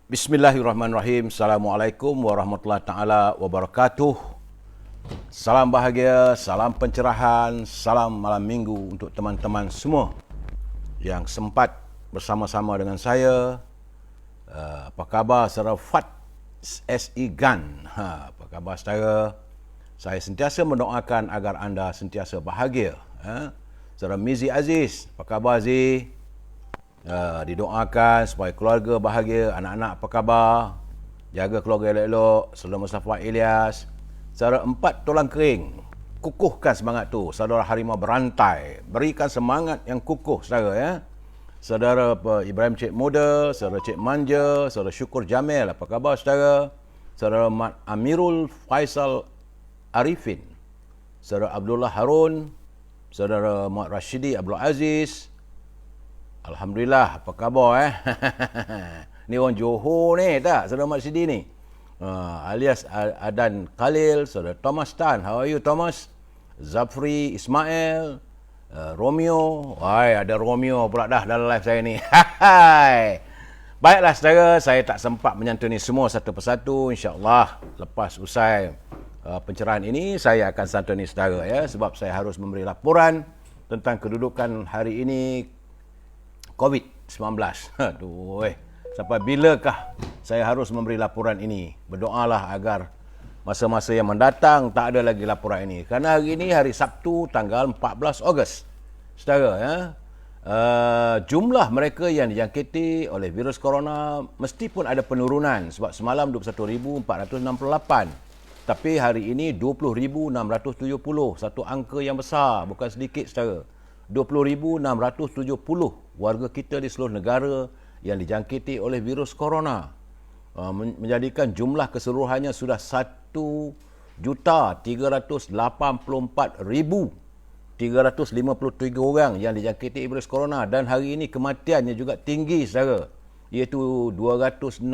Bismillahirrahmanirrahim. Assalamualaikum warahmatullahi taala wabarakatuh. Salam bahagia, salam pencerahan, salam malam minggu untuk teman-teman semua yang sempat bersama-sama dengan saya. Apa khabar saudara Fat SE Gan? Apa khabar saudara? Saya sentiasa mendoakan agar anda sentiasa bahagia. Saudara Mizi Aziz, apa khabar Aziz? Didoakan supaya keluarga bahagia, anak-anak apa khabar, jaga keluarga elok-elok. Saudara Mustafa Ilyas, saudara Empat Tulang Kering, kukuhkan semangat tu. Saudara Harimau Berantai, berikan semangat yang kukuh saudara ya. Saudara Ibrahim Cik Muda, saudara Cik Manja, saudara Syukur Jamil, apa khabar saudara? Saudara Mat Amirul Faisal Arifin, saudara Abdullah Harun, saudara Muhammad Rashidi Abdul Aziz. Alhamdulillah, apa khabar Ni orang Johor ni tak, saudara Mat Sidi ni. Alias Adan Khalil, saudara Thomas Tan. How are you Thomas? Zafri Ismail, Romeo. Ada Romeo pula dah dalam live saya ni. Baiklah saudara, saya tak sempat menyantuni semua satu persatu. InsyaAllah lepas usai pencerahan ini, saya akan santuni saudara ya. Sebab saya harus memberi laporan tentang kedudukan hari ini COVID-19. Aduh, sampai bilakah saya harus memberi laporan ini? Berdoalah agar masa-masa yang mendatang tak ada lagi laporan ini. Kerana hari ini hari Sabtu tanggal 14 Ogos. Saudara, ya, jumlah mereka yang dijangkiti oleh virus corona mesti pun ada penurunan. Sebab semalam 21,468. Tapi hari ini 20,670. Satu angka yang besar, bukan sedikit saudara. 20,670 warga kita di seluruh negara yang dijangkiti oleh virus corona, menjadikan jumlah keseluruhannya sudah 1,384,353 orang yang dijangkiti virus corona. Dan hari ini kematiannya juga tinggi saudara, iaitu 260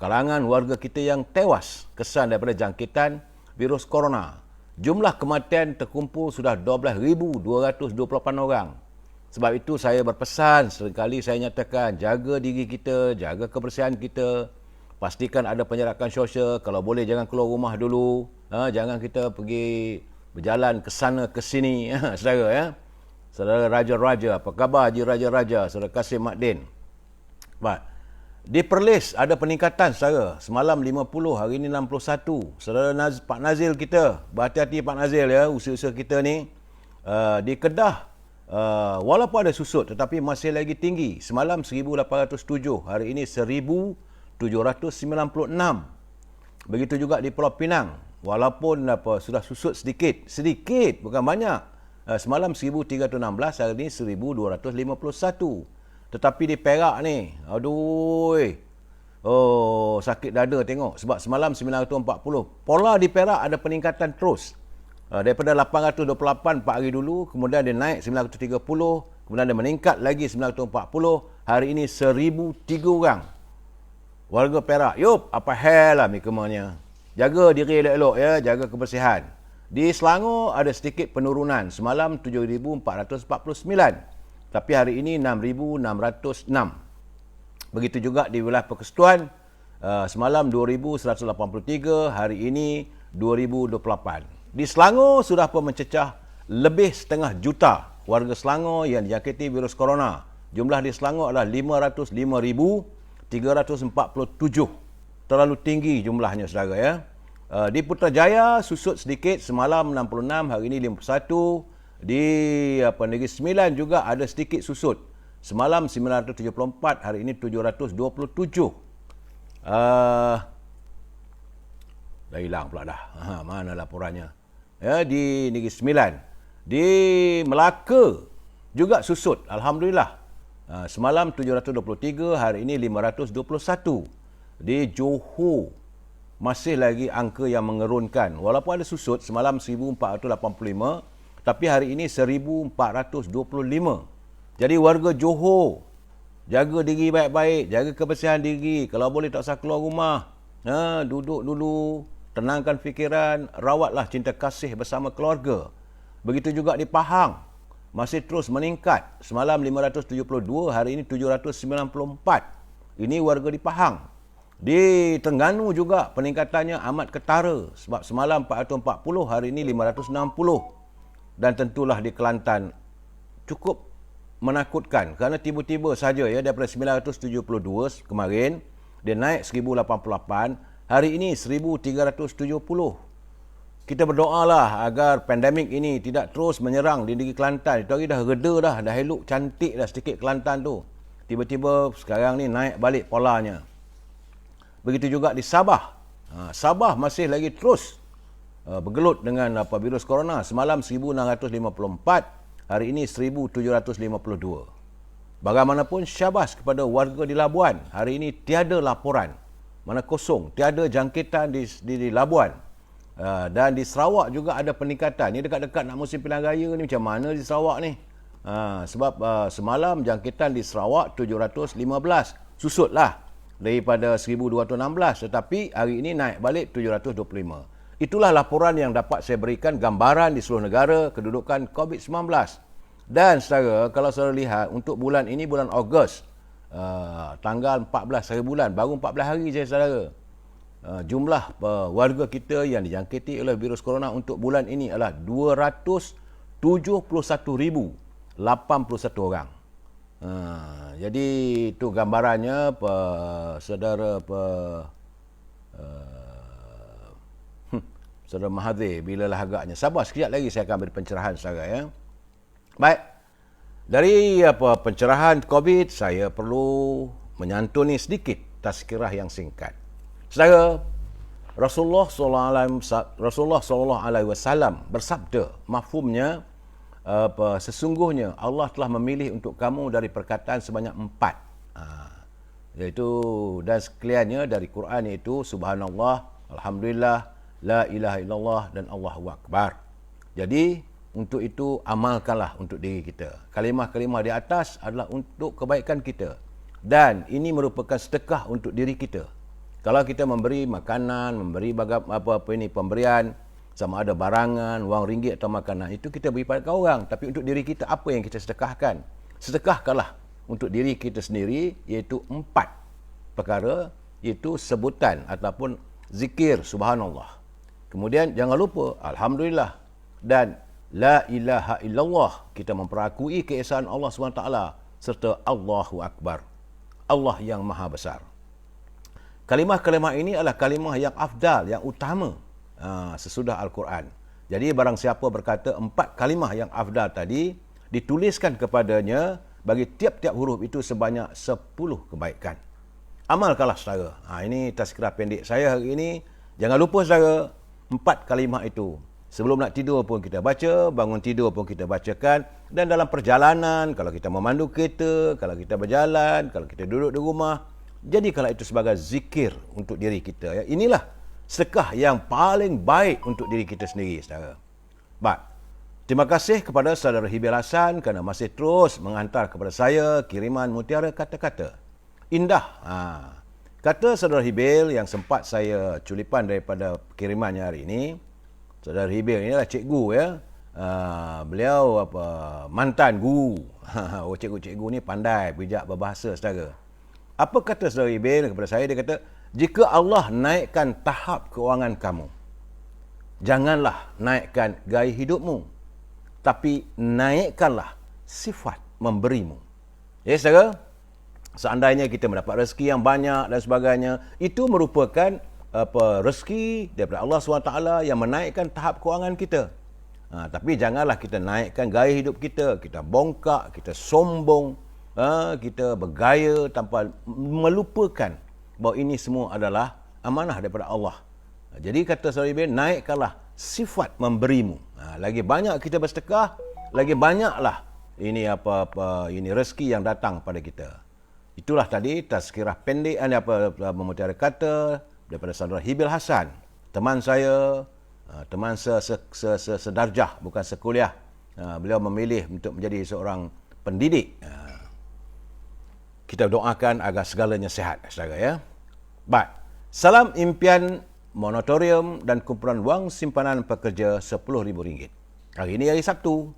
kalangan warga kita yang tewas kesan daripada jangkitan virus corona. Jumlah kematian terkumpul sudah 12,228 orang. Sebab itu saya berpesan, seringkali saya nyatakan, jaga diri kita, jaga kebersihan kita, pastikan ada penjarakan sosial, kalau boleh jangan keluar rumah dulu, jangan kita pergi berjalan ke sana ke sini, saudara ya. Saudara Raja-Raja, apa khabar Haji Raja-Raja, saudara Kasim Makdin. Baik. Di Perlis ada peningkatan saudara. Semalam 50, hari ini 61. Saudara Pak Nazil kita, berhati-hati Pak Nazil ya, usaha-usaha kita ni. Di Kedah, walaupun ada susut tetapi masih lagi tinggi. Semalam 1,807, hari ini 1,796. Begitu juga di Pulau Pinang. Walaupun sudah susut sedikit, bukan banyak. Semalam 1,316, hari ini 1,251. Tetapi di Perak ni, aduh, sakit dada tengok. Sebab semalam 940. Pola di Perak ada peningkatan terus. Daripada 828 4 hari dulu, kemudian dia naik 930, kemudian dia meningkat lagi 940. Hari ini 1,003 orang. Warga Perak, yup, apa hal lah mikemanya. Jaga diri elok-elok ya, jaga kebersihan. Di Selangor ada sedikit penurunan. Semalam 7,449. Tapi hari ini 6,606. Begitu juga di wilayah Persekutuan, semalam 2,183, hari ini 2,028. Di Selangor sudah pun mencecah lebih 0,5 juta warga Selangor yang dijangkiti virus corona. Jumlah di Selangor adalah 505,347. Terlalu tinggi jumlahnya saudara ya. Di Putrajaya susut sedikit, semalam 66, hari ini 51. Di Negeri Sembilan juga ada sedikit susut. Semalam 974, hari ini 727. Dah hilang pula dah. Mana laporannya? Ya, di Negeri Sembilan. Di Melaka juga susut. Alhamdulillah. Semalam 723, hari ini 521. Di Johor masih lagi angka yang mengerunkan. Walaupun ada susut, semalam 1,485. Tapi hari ini 1,425. Jadi warga Johor, jaga diri baik-baik, jaga kebersihan diri. Kalau boleh tak usah keluar rumah. Duduk dulu, tenangkan fikiran, rawatlah cinta kasih bersama keluarga. Begitu juga di Pahang, masih terus meningkat. Semalam 572, hari ini 794. Ini warga di Pahang. Di Terengganu juga peningkatannya amat ketara. Sebab semalam 440, hari ini 560. Dan tentulah di Kelantan cukup menakutkan kerana tiba-tiba saja ya daripada 972 kemarin dia naik 1088, hari ini 1370. Kita berdoalah agar pandemik ini tidak terus menyerang di negeri Kelantan. Itu hari dah reda dah elok cantik dah sedikit Kelantan tu. Tiba-tiba sekarang ni naik balik polanya. Begitu juga di Sabah. Sabah masih lagi terus bergelut dengan virus corona. Semalam 1654, hari ini 1752. Bagaimanapun syabas kepada warga di Labuan. Hari ini tiada laporan. Mana kosong, tiada jangkitan di Labuan. Dan di Sarawak juga ada peningkatan. Ini dekat-dekat nak musim pilihan raya ni, macam mana di Sarawak ni? Sebab semalam jangkitan di Sarawak 715. Susutlah daripada 1216. Tetapi hari ini naik balik 725. Itulah laporan yang dapat saya berikan gambaran di seluruh negara kedudukan COVID-19. Dan saudara, kalau saudara lihat untuk bulan ini, bulan Ogos, tanggal 14 hari bulan, baru 14 hari saja saudara. Jumlah warga kita yang dijangkiti oleh virus corona untuk bulan ini adalah 271,081 orang. Jadi itu gambarannya saudara Saudara Mahathir, bila lah agaknya. Sabar sekejap lagi saya akan beri pencerahan saudara ya. Baik. Dari pencerahan COVID, saya perlu menyantuni sedikit tazkirah yang singkat. Saudara, Rasulullah SAW bersabda, mafhumnya sesungguhnya Allah telah memilih untuk kamu dari perkataan sebanyak 4. Iaitu dan sekaliannya dari Quran, iaitu subhanallah, alhamdulillah, la ilaha illallah dan Allahu akbar. Jadi untuk itu amalkanlah untuk diri kita. Kalimah-kalimah di atas adalah untuk kebaikan kita. Dan ini merupakan sedekah untuk diri kita. Kalau kita memberi makanan, memberi pemberian, sama ada barangan, wang ringgit atau makanan, itu kita beri pada orang. Tapi untuk diri kita, apa yang kita sedekahkan? Sedekahkanlah untuk diri kita sendiri, iaitu 4 perkara, iaitu sebutan ataupun zikir subhanallah. Kemudian jangan lupa alhamdulillah dan la ilaha illallah. Kita memperakui keesaan Allah SWT serta Allahu akbar. Allah yang maha besar. Kalimah-kalimah ini adalah kalimah yang afdal, yang utama sesudah Al-Quran. Jadi barang siapa berkata 4 kalimah yang afdal tadi, dituliskan kepadanya bagi tiap-tiap huruf itu sebanyak 10 kebaikan. Amalkanlah saudara. Ini tazkirah pendek saya hari ini. Jangan lupa saudara, 4 kalimah itu. Sebelum nak tidur pun kita baca, bangun tidur pun kita bacakan. Dan dalam perjalanan, kalau kita memandu kereta, kalau kita berjalan, kalau kita duduk di rumah, jadikanlah itu sebagai zikir untuk diri kita. Ya. Inilah sedekah yang paling baik untuk diri kita sendiri, saudara. Baik. Terima kasih kepada saudara Hibil Hasan kerana masih terus menghantar kepada saya kiriman mutiara kata-kata. Indah. Kata saudara Hibil yang sempat saya culipan daripada kirimannya hari ini. Saudara Hibil ini adalah cikgu ya. Beliau mantan guru. Cikgu-cikgu ni pandai, bijak berbahasa saudara. Apa kata saudara Hibil kepada saya? Dia kata, jika Allah naikkan tahap keuangan kamu, janganlah naikkan gaya hidupmu, tapi naikkanlah sifat memberimu. Ya saudara, seandainya kita mendapat rezeki yang banyak dan sebagainya, itu merupakan rezeki daripada Allah SWT yang menaikkan tahap keuangan kita. Tapi janganlah kita naikkan gaya hidup kita, kita bongkak, kita sombong, kita bergaya tanpa melupakan bahawa ini semua adalah amanah daripada Allah. Jadi kata saudara Ibn, naikkanlah sifat memberimu. Lagi banyak kita bersedekah, lagi banyaklah ini ini rezeki yang datang pada kita. Itulah tadi tazkirah pendek memutiara kata daripada saudara Hibil Hasan, teman saya, teman sedarjah, bukan sekuliah. Beliau memilih untuk menjadi seorang pendidik. Kita doakan agar segalanya sihat, saudara ya. Baik. Salam impian moratorium dan kumpulan wang simpanan pekerja RM10,000. Hari ini hari Sabtu.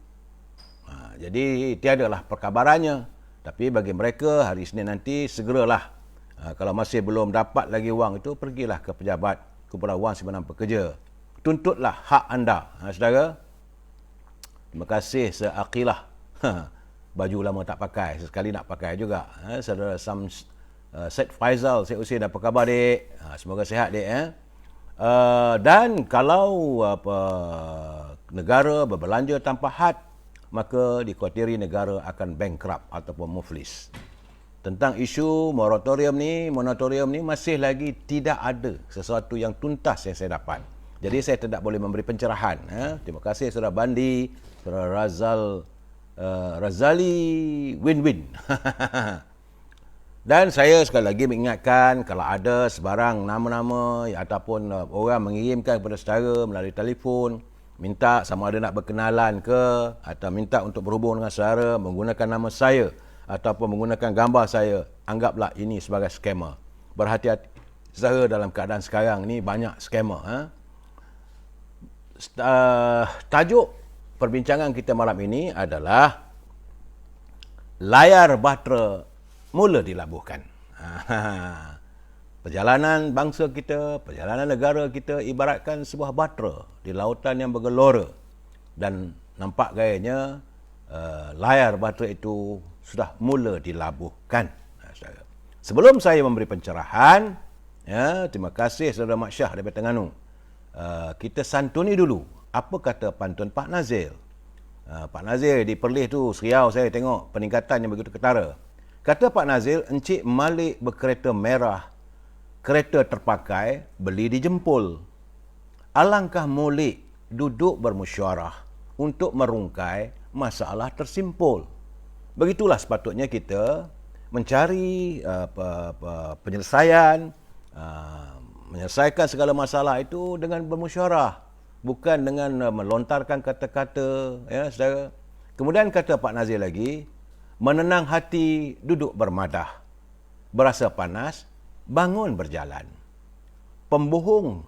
Jadi tiadalah perkabarannya. Tapi bagi mereka hari Isnin nanti segeralah Kalau masih belum dapat lagi wang itu, pergilah ke pejabat kumpulan wang simpanan pekerja. Tuntutlah hak anda. Saudara, terima kasih seakilah. Baju lama tak pakai, sesekali nak pakai juga. Saudara Syed Faizal, Syed Husin, apa khabar dek? Semoga sihat dek. Dan kalau negara berbelanja tanpa had, maka dikhuatiri negara akan bankrupt ataupun muflis. Tentang isu moratorium ni masih lagi tidak ada sesuatu yang tuntas yang saya dapat. Jadi saya tidak boleh memberi pencerahan. Terima kasih Saudara Bandi, Saudara Razali Win-Win. Dan saya sekali lagi mengingatkan, kalau ada sebarang nama-nama ataupun orang mengirimkan kepada saudara melalui telefon, minta sama ada nak berkenalan ke, atau minta untuk berhubung dengan saudara menggunakan nama saya ataupun menggunakan gambar saya, anggaplah ini sebagai scammer. Berhati-hati saudara, dalam keadaan sekarang ni banyak scammer. Tajuk perbincangan kita malam ini adalah layar bahtera mula dilabuhkan. Perjalanan bangsa kita, perjalanan negara kita ibaratkan sebuah bahtera di lautan yang bergelora, dan nampak gayanya layar bahtera itu sudah mula dilabuhkan. Sebelum saya memberi pencerahan, terima kasih Saudara Mak Syah daripada Terengganu. Kita santuni dulu apa kata pantun Pak Nazil. Pak Nazil di Perlis tu, Seriau, saya tengok peningkatan yang begitu ketara. Kata Pak Nazil, Encik Malik berkereta merah, kereta terpakai, beli di Jempol. Alangkah molek duduk bermusyawarah untuk merungkai masalah tersimpul. Begitulah sepatutnya kita mencari penyelesaian, menyelesaikan segala masalah itu dengan bermusyawarah, bukan dengan melontarkan kata-kata, saudara. Kemudian kata Pak Nazir lagi, menenang hati duduk bermadah, berasa panas bangun berjalan. Pembohong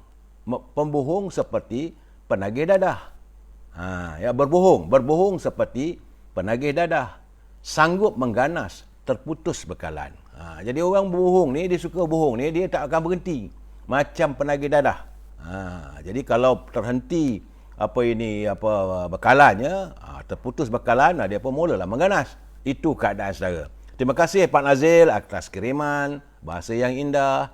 seperti penagih dadah. Berbohong seperti penagih dadah. Sanggup mengganas, terputus bekalan. Jadi orang berbohong ni, dia suka bohong ni, dia tak akan berhenti. Macam penagih dadah. Jadi kalau terhenti bekalannya, terputus bekalan, dia pun mulalah mengganas. Itu keadaan saudara. Terima kasih Pak Nazil atas kiriman bahasa yang indah,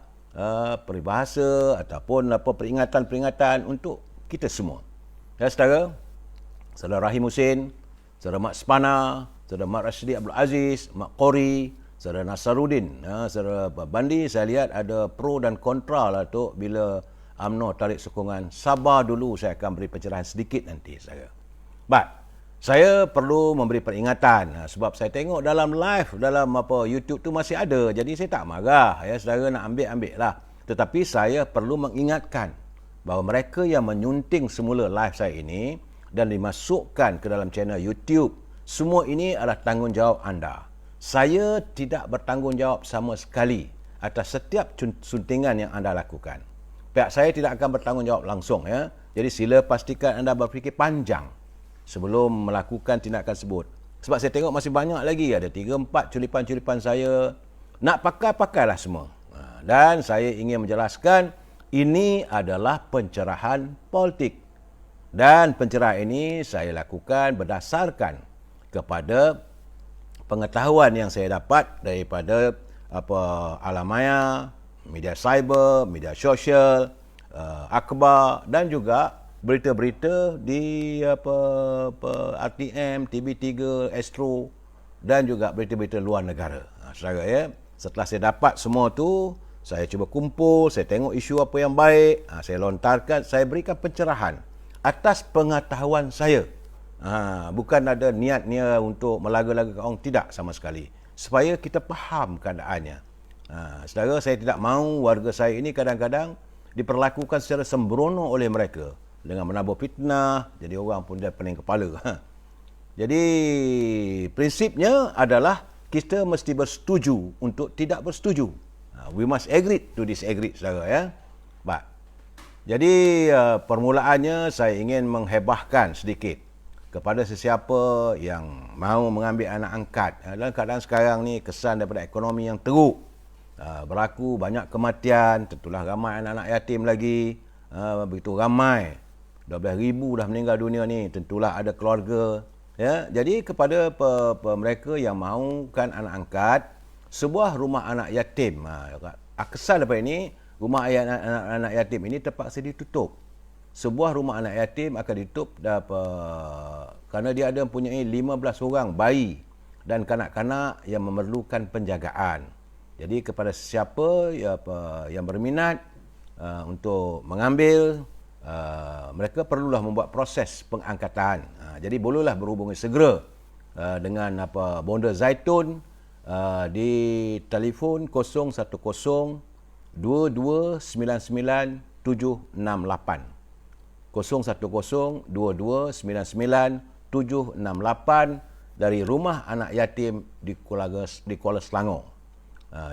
peribahasa ataupun peringatan-peringatan untuk kita semua. Ya saudara, Saudara Rahim Husin, Saudara Mak Spana, Saudara Mak Rashidi Abdul Aziz, Mak Qori, Saudara Nasaruddin, Saudara Bandi, saya lihat ada pro dan kontra lah tu bila UMNO tarik sokongan. Sabar dulu, saya akan beri pencerahan sedikit nanti saudara. Saya perlu memberi peringatan sebab saya tengok dalam live dalam YouTube tu masih ada. Jadi saya tak marah, saudara nak ambil lah. Tetapi saya perlu mengingatkan bahawa mereka yang menyunting semula live saya ini dan dimasukkan ke dalam channel YouTube, semua ini adalah tanggungjawab anda. Saya tidak bertanggungjawab sama sekali atas setiap suntingan yang anda lakukan. Pihak saya tidak akan bertanggungjawab langsung. Jadi sila pastikan anda berfikir panjang sebelum melakukan tindakan tersebut. Sebab saya tengok masih banyak lagi, ada 3-4 culipan-culipan saya. Nak pakailah semua. Dan saya ingin menjelaskan, ini adalah pencerahan politik. Dan pencerahan ini saya lakukan berdasarkan kepada pengetahuan yang saya dapat daripada alam maya, media cyber, media sosial, akhbar dan juga berita-berita di RTM, TV3, Astro dan juga berita-berita luar negara. Saudara, setelah saya dapat semua tu, saya cuba kumpul, saya tengok isu apa yang baik, saya lontarkan, saya berikan pencerahan atas pengetahuan saya. Bukan ada niat-niat untuk melaga-laga orang, tidak sama sekali. Supaya kita faham keadaannya. Saudara, saya tidak mahu warga saya ini kadang-kadang diperlakukan secara sembrono oleh mereka dengan menabur fitnah, jadi orang pun dah pening kepala. Jadi prinsipnya adalah kita mesti bersetuju untuk tidak bersetuju. We must agree to disagree, saudara. Jadi permulaannya saya ingin menghebahkan sedikit kepada sesiapa yang mahu mengambil anak angkat. Dalam keadaan sekarang ni kesan daripada ekonomi yang teruk, berlaku banyak kematian, tentulah ramai anak-anak yatim lagi, begitu ramai, 12,000 dah meninggal dunia ni, tentulah ada keluarga. Ya, jadi kepada mereka yang mahukan anak angkat, sebuah rumah anak yatim, kesan daripada ini, rumah anak yatim ini terpaksa ditutup. Sebuah rumah anak yatim akan ditutup kerana dia ada mempunyai 15 orang bayi dan kanak-kanak yang memerlukan penjagaan. Jadi kepada sesiapa yang berminat untuk mengambil, mereka perlulah membuat proses pengangkatan. Jadi bolehlah berhubungi segera dengan Bonda Zaitun di telefon 010 2299 768. 010 2299 768 dari Rumah Anak Yatim di Kuala Selangor.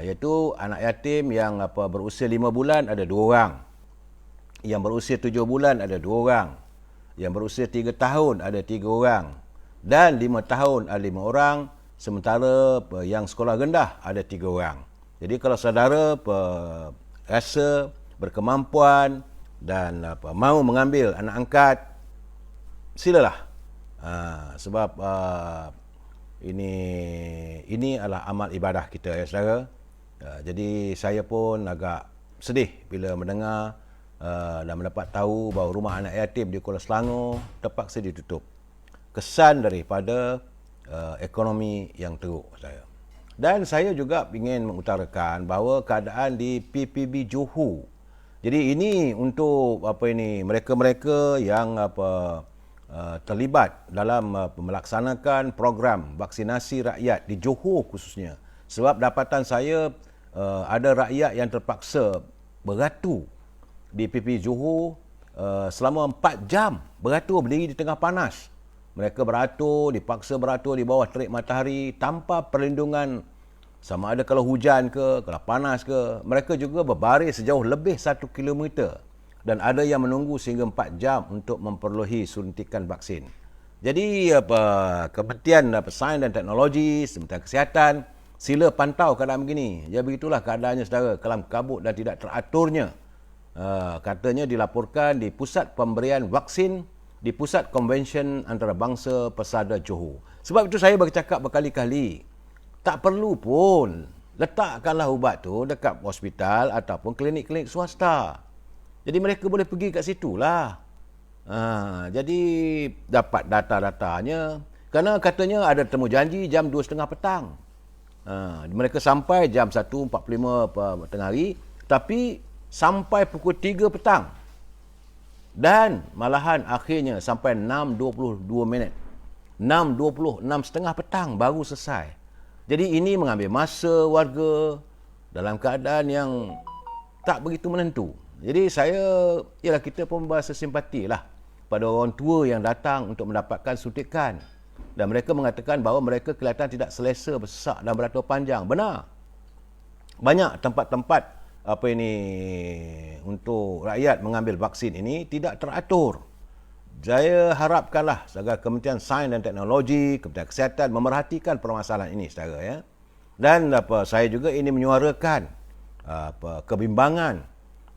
Iaitu anak yatim yang berusia 5 bulan ada 2 orang. Yang berusia 7 bulan ada 2 orang. Yang berusia 3 tahun ada 3 orang. Dan 5 tahun ada 5 orang. Sementara yang sekolah rendah ada 3 orang. Jadi kalau saudara rasa berkemampuan dan mahu mengambil anak angkat, silalah. Sebab ini adalah amal ibadah kita, ya saudara. Jadi saya pun agak sedih bila mendengar dan mendapat tahu bahawa rumah anak yatim di Kuala Selangor terpaksa ditutup. Kesan daripada ekonomi yang teruk, saudara. Dan saya juga ingin mengutarakan bahawa keadaan di PPB Johor. Jadi ini untuk mereka-mereka yang terlibat dalam melaksanakan program vaksinasi rakyat di Johor khususnya. Sebab dapatan saya ada rakyat yang terpaksa beratur di PP Johor selama 4 jam, beratur berdiri di tengah panas. Mereka dipaksa beratur di bawah terik matahari tanpa perlindungan, sama ada kalau hujan ke, kalau panas ke. Mereka juga berbaris sejauh lebih 1 kilometer. Dan ada yang menunggu sehingga 4 jam untuk memperolehi suntikan vaksin. Jadi Kementerian Sains dan Teknologi, Kementerian Kesihatan, sila pantau keadaan begini. Ya begitulah keadaannya, saudara, kelam kabut dan tidak teraturnya. Katanya dilaporkan di Pusat Pemberian Vaksin di Pusat Konvensyen Antarabangsa Persada Johor. Sebab itu saya bercakap berkali-kali, tak perlu pun letakkanlah ubat tu dekat hospital ataupun klinik-klinik swasta. Jadi mereka boleh pergi kat situ lah. Jadi dapat data-datanya. Kerana katanya ada temu janji jam 2.30 petang. Mereka sampai jam 1.45 tengah hari. Tapi sampai pukul 3 petang. Dan malahan akhirnya sampai 6.22 minit. 6.26 setengah petang baru selesai. Jadi ini mengambil masa warga dalam keadaan yang tak begitu menentu. Jadi kita pun berasa simpati lah pada orang tua yang datang untuk mendapatkan suntikan. Dan mereka mengatakan bahawa mereka kelihatan tidak selesa, bersesak dan beratur panjang. Benar. Banyak tempat-tempat untuk rakyat mengambil vaksin ini tidak teratur. Saya harapkanlah agar Kementerian Sains dan Teknologi, Kementerian Kesihatan memerhatikan permasalahan ini, saudara, ya. Dan saya juga ini menyuarakan kebimbangan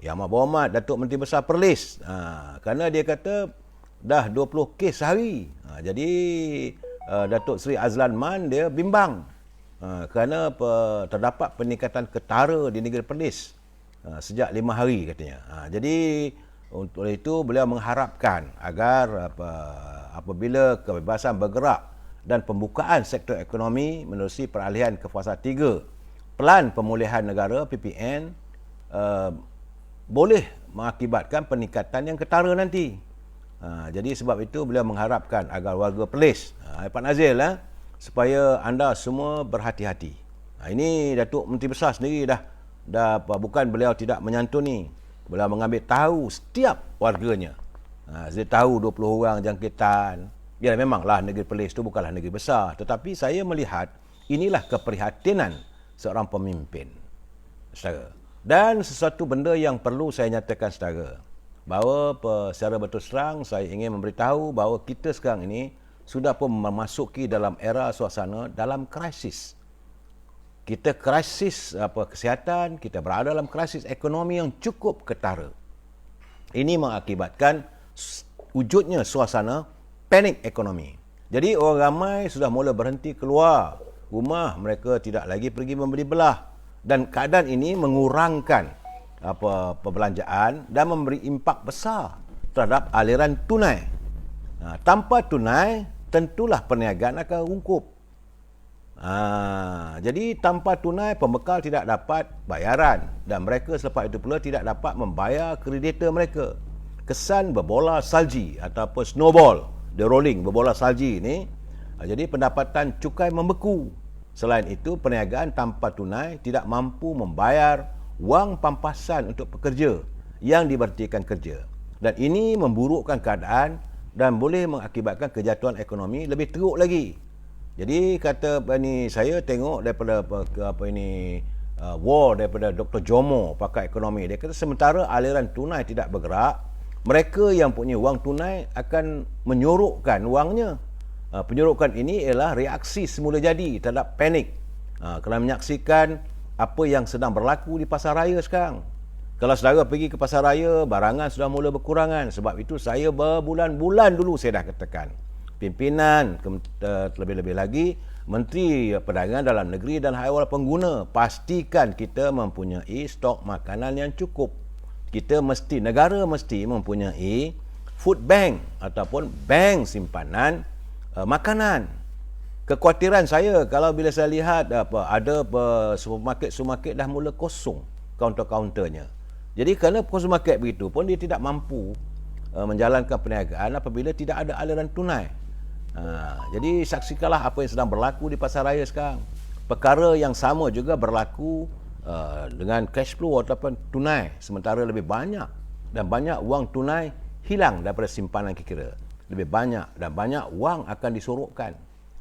Yang Berhormat Datuk Menteri Besar Perlis, kerana dia kata dah 20 kes sehari. Jadi Datuk Seri Azlan Man dia bimbang kerana terdapat peningkatan ketara di negeri Perlis sejak 5 hari katanya. Jadi untuk itu beliau mengharapkan agar apabila kebebasan bergerak dan pembukaan sektor ekonomi menerusi peralihan ke fasa 3 Pelan Pemulihan Negara PPN boleh mengakibatkan peningkatan yang ketara nanti. Jadi sebab itu beliau mengharapkan agar warga Perlis, Pak Nazil, supaya anda semua berhati-hati. Ini Datuk Menteri Besar sendiri dah bukan beliau tidak menyantuni. Beliau mengambil tahu setiap warganya. Dia tahu 20 orang jangkitan. Ya memanglah negeri Perlis itu bukanlah negeri besar. Tetapi saya melihat inilah keprihatinan seorang pemimpin, saudara. Dan sesuatu benda yang perlu saya nyatakan, saudara, bahawa secara berterus terang saya ingin memberitahu bahawa kita sekarang ini sudah pun memasuki dalam era suasana dalam krisis. kita krisis kesihatan, kita berada dalam krisis ekonomi yang cukup ketara. Ini mengakibatkan wujudnya suasana panik ekonomi. Jadi orang ramai sudah mula berhenti keluar rumah, mereka tidak lagi pergi membeli belah, dan keadaan ini mengurangkan perbelanjaan dan memberi impak besar terhadap aliran tunai. Tanpa tunai, tentulah perniagaan akan rungkup. Jadi tanpa tunai, pembekal tidak dapat bayaran, dan mereka selepas itu pula tidak dapat membayar kreditor mereka. Kesan berbola salji ataupun snowball, the rolling berbola salji ini, jadi pendapatan cukai membeku. Selain itu, perniagaan tanpa tunai tidak mampu membayar wang pampasan untuk pekerja yang diberhentikan kerja. Dan ini memburukkan keadaan dan boleh mengakibatkan kejatuhan ekonomi lebih teruk lagi. Jadi kata saya tengok daripada war daripada Dr. Jomo, pakar ekonomi, dia kata sementara aliran tunai tidak bergerak, mereka yang punya wang tunai akan menyorokkan wangnya. Penyorokan ini ialah reaksi semula jadi terhadap panik. Kerana menyaksikan apa yang sedang berlaku di pasar raya sekarang. Kalau saudara pergi ke pasar raya, barangan sudah mula berkurangan. Sebab itu saya berbulan-bulan dulu saya dah katakan, pimpinan, terlebih-lebih lagi Menteri Perdagangan Dalam Negeri dan Haiwan Pengguna, pastikan kita mempunyai stok makanan yang cukup. Negara mesti mempunyai food bank ataupun bank simpanan makanan. Kekhawatiran saya kalau bila saya lihat ada supermarket dah mula kosong kaunter-kaunternya. Jadi kerana supermarket begitu pun dia tidak mampu menjalankan perniagaan apabila tidak ada aliran tunai. Jadi saksikanlah apa yang sedang berlaku di pasar raya sekarang. Perkara yang sama juga berlaku dengan cash flow ataupun tunai, sementara lebih banyak dan banyak wang tunai hilang daripada simpanan kira. Lebih banyak dan banyak wang akan disorokkan.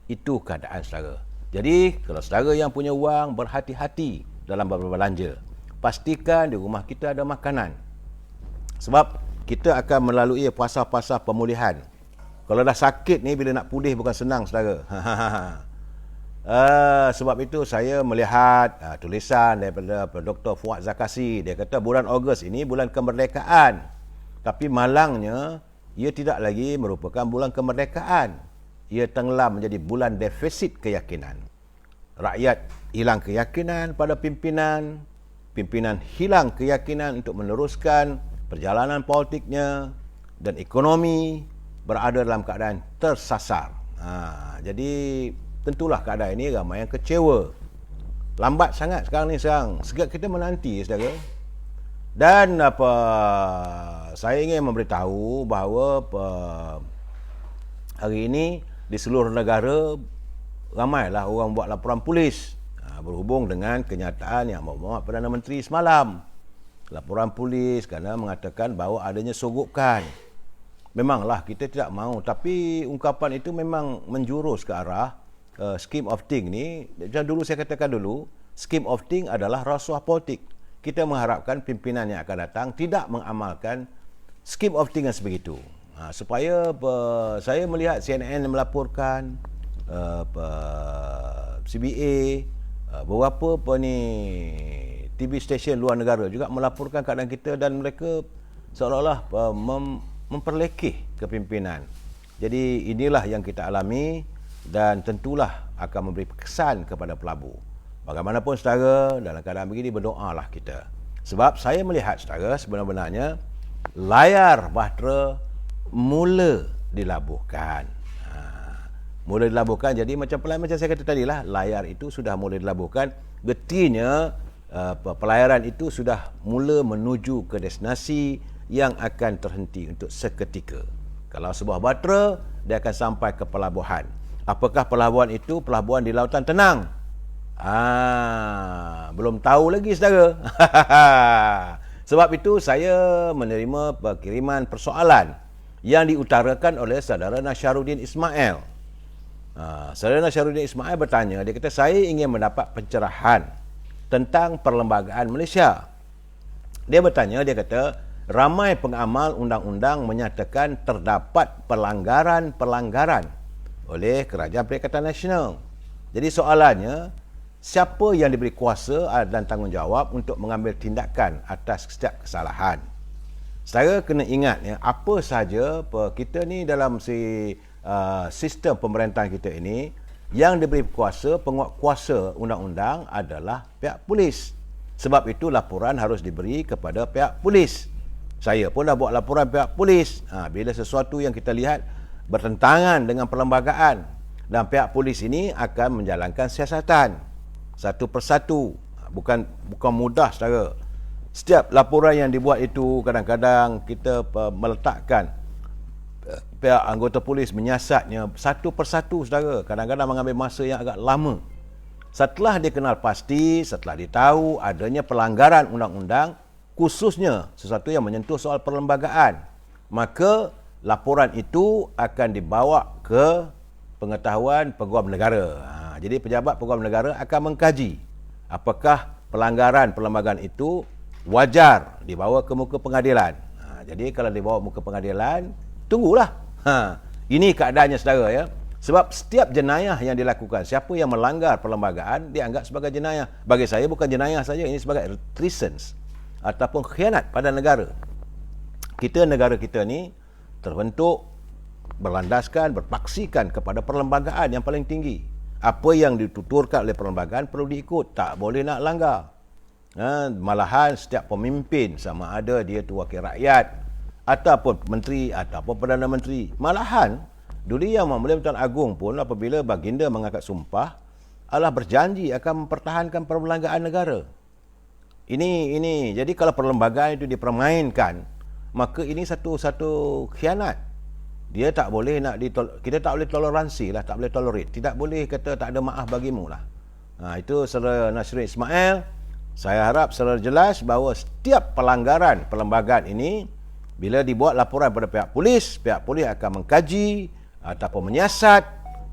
Itu keadaan saudara. Jadi kalau saudara yang punya wang, berhati-hati dalam berbelanja. Pastikan di rumah kita ada makanan. Sebab kita akan melalui fasa-fasa pemulihan. Kalau dah sakit ni, bila nak pulih bukan senang saudara. Sebab itu saya melihat tulisan daripada Dr. Fuad Zakasi. Dia kata bulan Ogos ini bulan kemerdekaan, tapi malangnya ia tidak lagi merupakan bulan kemerdekaan. Ia tenggelam menjadi bulan defisit keyakinan. Rakyat hilang keyakinan pada pimpinan, pimpinan hilang keyakinan untuk meneruskan perjalanan politiknya, dan ekonomi berada dalam keadaan tersasar. Jadi tentulah keadaan ini ramai yang kecewa. Lambat sangat sekarang ni Segera kita menanti saudara. Dan saya ingin memberitahu bahawa hari ini di seluruh negara ramailah orang buat laporan polis berhubung dengan kenyataan yang memuat Perdana Menteri semalam. Laporan polis kerana mengatakan bahawa adanya sogokan. Memanglah kita tidak mahu, tapi ungkapan itu memang menjurus ke arah scheme of thing ni. Macam dulu saya katakan dulu, scheme of thing adalah rasuah politik. Kita mengharapkan pimpinan yang akan datang tidak mengamalkan scheme of thing yang sebegitu. Supaya saya melihat CNN melaporkan, CBA, beberapa TV stesen luar negara juga melaporkan keadaan kita, dan mereka seolah-olah memperlekeh kepimpinan. Jadi inilah yang kita alami, dan tentulah akan memberi kesan kepada pelabur. Bagaimanapun saudara, dalam keadaan begini berdoalah kita. Sebab saya melihat saudara, sebenarnya layar bahtera mula dilabuhkan. Mula dilabuhkan, jadi macam saya kata tadi lah, layar itu sudah mula dilabuhkan. Getinya pelayaran itu sudah mula menuju ke destinasi yang akan terhenti untuk seketika. Kalau sebuah bahtera, dia akan sampai ke pelabuhan. Apakah pelabuhan itu pelabuhan di lautan tenang? Belum tahu lagi saudara. Sebab itu saya menerima kiriman persoalan yang diutarakan oleh saudara Nasyaruddin Ismail. Saudara Nasyaruddin Ismail bertanya, dia kata saya ingin mendapat pencerahan tentang perlembagaan Malaysia. Dia bertanya, dia kata ramai pengamal undang-undang menyatakan terdapat pelanggaran-pelanggaran oleh Kerajaan Perikatan Nasional. Jadi soalannya, siapa yang diberi kuasa dan tanggungjawab untuk mengambil tindakan atas setiap kesalahan. Saya kena ingat ya, apa sahaja kita ni dalam sistem pemerintahan kita ini, yang diberi kuasa, penguat kuasa undang-undang adalah pihak polis. Sebab itu laporan harus diberi kepada pihak polis. Saya pun dah buat laporan pihak polis. Bila sesuatu yang kita lihat bertentangan dengan perlembagaan, dan pihak polis ini akan menjalankan siasatan satu persatu. Bukan mudah, saudara. Setiap laporan yang dibuat itu, kadang-kadang kita meletakkan pihak anggota polis menyiasatnya satu persatu, saudara. Kadang-kadang mengambil masa yang agak lama. Setelah dikenal pasti, setelah ditahu adanya pelanggaran undang-undang, khususnya sesuatu yang menyentuh soal perlembagaan, maka laporan itu akan dibawa ke pengetahuan Peguam Negara. Jadi pejabat Peguam Negara akan mengkaji apakah pelanggaran perlembagaan itu wajar dibawa ke muka pengadilan. Jadi kalau dibawa muka pengadilan, tunggulah. Ini keadaannya, saudara ya. Sebab setiap jenayah yang dilakukan, siapa yang melanggar perlembagaan dianggap sebagai jenayah. Bagi saya bukan jenayah saja, ini sebagai treason ataupun khianat pada negara. Negara kita ni terbentuk berlandaskan, berpaksikan kepada perlembagaan yang paling tinggi. Apa yang dituturkan oleh perlembagaan perlu diikut, tak boleh nak langgar. Malahan setiap pemimpin, sama ada dia tu wakil rakyat ataupun menteri ataupun perdana menteri, malahan dulu Yang Mulia Pertuan Agong pun apabila baginda mengangkat sumpah adalah berjanji akan mempertahankan perlembagaan negara. Ini jadi kalau perlembagaan itu dipermainkan, maka ini satu khianat. Dia tak boleh kita tak boleh toleransi lah, tak boleh tolerate. Tidak boleh kata tak ada maaf bagimu lah. Itu Saudara Nasruddin Ismail. Saya harap secara jelas bahawa setiap pelanggaran perlembagaan ini, bila dibuat laporan pada pihak polis akan mengkaji ataupun menyiasat,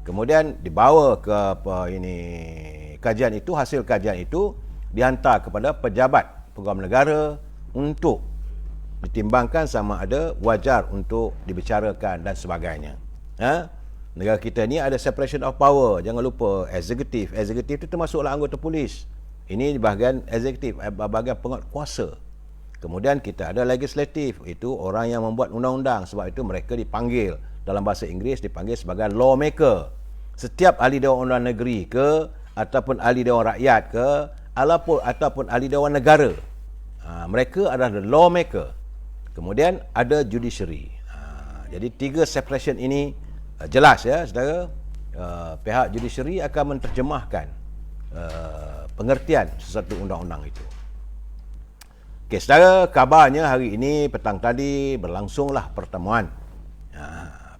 kemudian dibawa ke kajian itu, hasil kajian itu dihantar kepada pejabat Peguam Negara untuk ditimbangkan sama ada wajar untuk dibicarakan dan sebagainya. Negara kita ni ada separation of power. Jangan lupa eksekutif itu termasuklah anggota polis. Ini di bahagian eksekutif, bahagian penguat kuasa. Kemudian kita ada legislatif, itu orang yang membuat undang-undang. Sebab itu mereka dipanggil, dalam bahasa Inggeris dipanggil sebagai lawmaker. Setiap ahli Dewan Undangan Negeri ke, ataupun ahli Dewan Rakyat ke, ataupun ahli Dewan Negara, mereka adalah the lawmaker. Kemudian ada judiciary. Jadi tiga separation ini jelas ya, saudara. Pihak judiciary akan menerjemahkan pengertian sesuatu undang-undang itu. Okey, saudara, kabarnya hari ini petang tadi berlangsunglah pertemuan.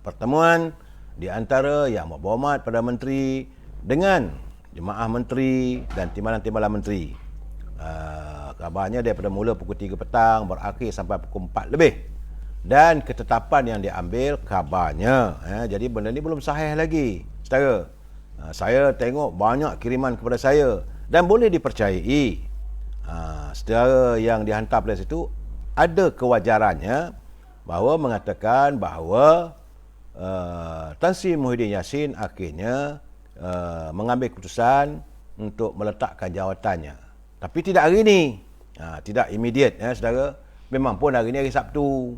Pertemuan di antara Yang Berhormat Perdana Menteri dengan jemaah menteri dan timbalan-timbalan menteri. Kabarnya daripada mula pukul 3 petang berakhir sampai pukul 4 lebih. Dan ketetapan yang diambil kabarnya, jadi benda ni belum sahih lagi, saudara. Saya tengok banyak kiriman kepada saya dan boleh dipercayai. Saudara yang dihantar pada situ ada kewajarannya bahawa mengatakan bahawa Tan Sri Muhyiddin Yassin akhirnya mengambil keputusan untuk meletakkan jawatannya. Tapi tidak hari ini. Tidak immediate ya, saudara. Memang pun hari ini hari Sabtu.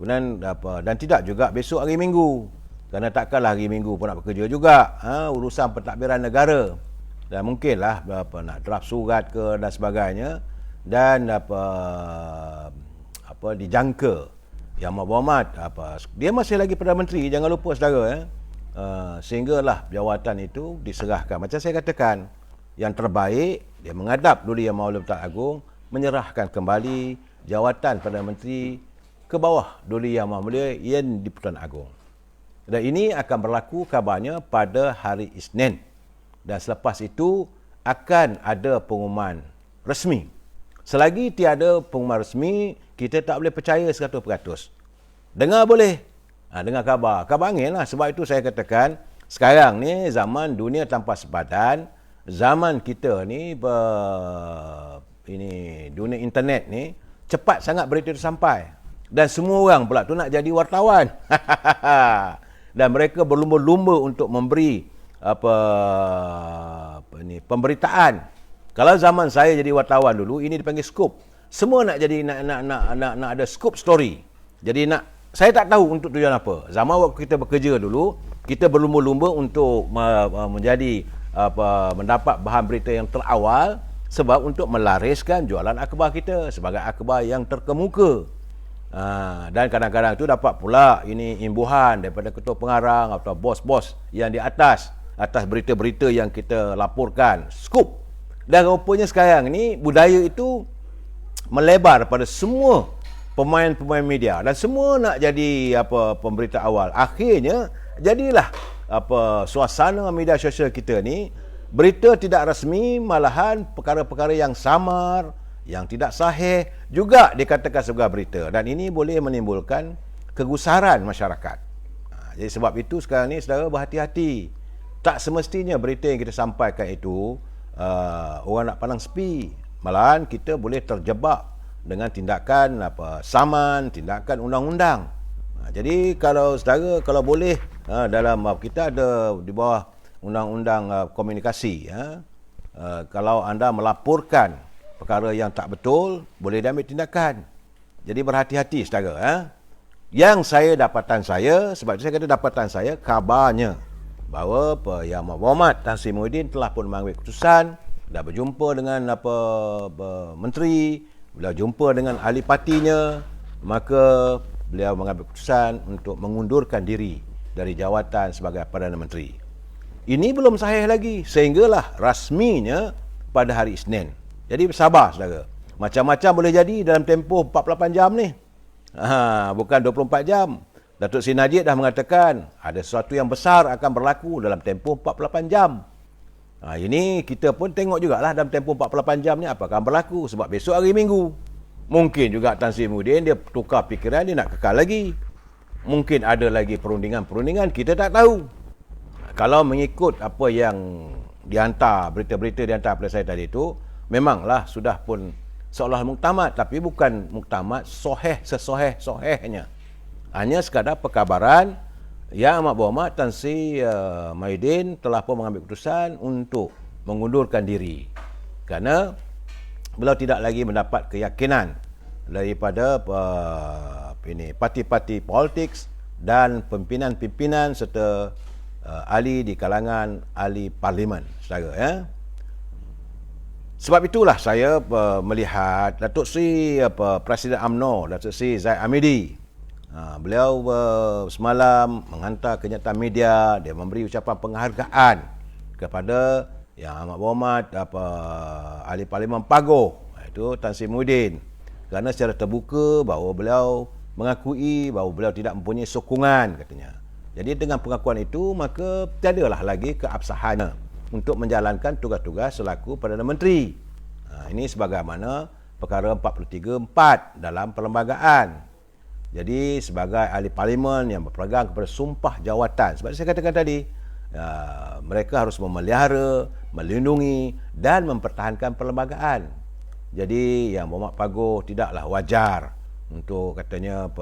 Kemudian dan tidak juga besok hari Minggu. Kerana takkanlah hari Minggu pun nak bekerja juga. Urusan pentadbiran negara. Dan mungkinlah nak draft surat ke dan sebagainya. Dan dijangka Yang Berhormat dia masih lagi Perdana Menteri, jangan lupa, saudara. Sehinggalah jawatan itu diserahkan. Macam saya katakan, yang terbaik dia menghadap Duli Yang Mulia Pertuan Agong, menyerahkan kembali jawatan Perdana Menteri ke bawah Duli Yang Mulia Yen di-Pertuan Agong. Dan ini akan berlaku kabarnya pada hari Isnin. Dan selepas itu akan ada pengumuman resmi. Selagi tiada pengumuman resmi, kita tak boleh percaya 100%. Dengar boleh. Dengar khabar. Khabar angin lah. Sebab itu saya katakan, sekarang ni zaman dunia tanpa sepadan, zaman kita ni, dunia internet ni, cepat sangat berita itu sampai. Dan semua orang pula tu nak jadi wartawan. Dan mereka berlumba-lumba untuk memberi ini pemberitaan. Kalau zaman saya jadi wartawan dulu, ini dipanggil scoop. Semua nak jadi nak ada scoop story. Jadi saya tak tahu untuk tujuan apa. Zaman waktu kita bekerja dulu, kita berlumba-lumba untuk menjadi mendapat bahan berita yang terawal, sebab untuk melariskan jualan akhbar kita sebagai akhbar yang terkemuka. Dan kadang-kadang itu dapat pula ini imbuhan daripada ketua pengarang atau bos-bos yang di atas berita-berita yang kita laporkan, scoop. Dan rupanya sekarang ni budaya itu melebar pada semua pemain-pemain media dan semua nak jadi pemberita awal. Akhirnya jadilah suasana media sosial kita ni, berita tidak rasmi, malahan perkara-perkara yang samar, yang tidak sahih juga dikatakan sebagai berita, dan ini boleh menimbulkan kegusaran masyarakat. Jadi sebab itu sekarang ni saudara berhati-hati. Tak semestinya berita yang kita sampaikan itu orang nak pandang sepi. Malahan kita boleh terjebak dengan tindakan saman, tindakan undang-undang. Jadi kalau saudara, kalau boleh, dalam kita ada di bawah undang-undang komunikasi, kalau anda melaporkan perkara yang tak betul, boleh diambil tindakan. Jadi berhati-hati saudara. Yang dapatan saya, sebab itu saya kata dapatan saya, kabarnya bahawa Yang Berhormat Tan Sri Muhyiddin telah pun mengambil keputusan, dah berjumpa dengan menteri, beliau jumpa dengan ahli partinya, maka beliau mengambil keputusan untuk mengundurkan diri dari jawatan sebagai Perdana Menteri. Ini belum sahih lagi, sehinggalah rasminya pada hari Isnin. Jadi bersabar saudara. Macam-macam boleh jadi dalam tempoh 48 jam ni. Bukan 24 jam. Datuk Seri Najib dah mengatakan ada sesuatu yang besar akan berlaku dalam tempoh 48 jam. Ini kita pun tengok jugalah dalam tempoh 48 jam ni apa akan berlaku, sebab besok hari Minggu. Mungkin juga Tan Sri Muhyiddin dia tukar fikiran, dia nak kekal lagi. Mungkin ada lagi perundingan-perundingan, kita tak tahu. Kalau mengikut apa yang dihantar, berita-berita dihantar pada saya tadi itu, memanglah sudah pun seolah muktamad, tapi bukan muktamad sesoheh-sohehnya. Hanya sekadar perkabaran Yang Amat Berhormat Tan Sri Muhyiddin telah pun mengambil keputusan untuk mengundurkan diri kerana beliau tidak lagi mendapat keyakinan daripada parti-parti politik dan pimpinan-pimpinan serta ahli di kalangan ahli parlimen, saudara. Sebab itulah saya melihat Datuk Seri Presiden UMNO, Datuk Seri Zahid Hamidi, beliau semalam menghantar kenyataan media, dia memberi ucapan penghargaan kepada Yang Amat Berhormat ahli Parlimen Pagoh, itu Tan Sri Muhyiddin, kerana secara terbuka bahawa beliau mengakui bahawa beliau tidak mempunyai sokongan, katanya. Jadi dengan pengakuan itu, maka tiadalah lagi keabsahannya untuk menjalankan tugas-tugas selaku Perdana Menteri. Ini sebagaimana perkara 43(4) dalam perlembagaan. Jadi sebagai ahli parlimen yang berpegang kepada sumpah jawatan, sebab saya katakan tadi, mereka harus memelihara, melindungi dan mempertahankan perlembagaan. Jadi Yang Berhormat Pagoh tidaklah wajar untuk katanya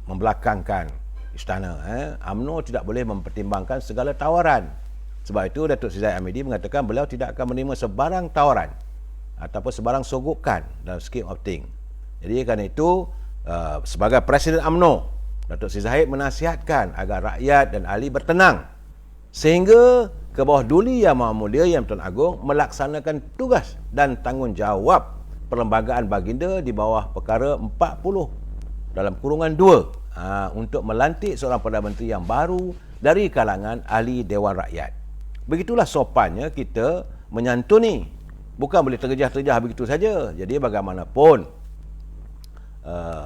membelakangkan istana. UMNO tidak boleh mempertimbangkan segala tawaran. Sebab itu Datuk Seri Zahid Hamidi mengatakan beliau tidak akan menerima sebarang tawaran ataupun sebarang sogokan dalam scheme of thing. Jadi kerana itu, sebagai Presiden UMNO, Datuk Seri Zahid menasihatkan agar rakyat dan ahli bertenang sehingga ke bawah duli Yang Maha Mulia Yang Tuan Agong melaksanakan tugas dan tanggungjawab perlembagaan baginda di bawah perkara 40 dalam kurungan 2 untuk melantik seorang Perdana Menteri yang baru dari kalangan ahli Dewan Rakyat. Begitulah sopannya kita menyantuni, bukan boleh tergejah-tergejah begitu saja. Jadi bagaimanapun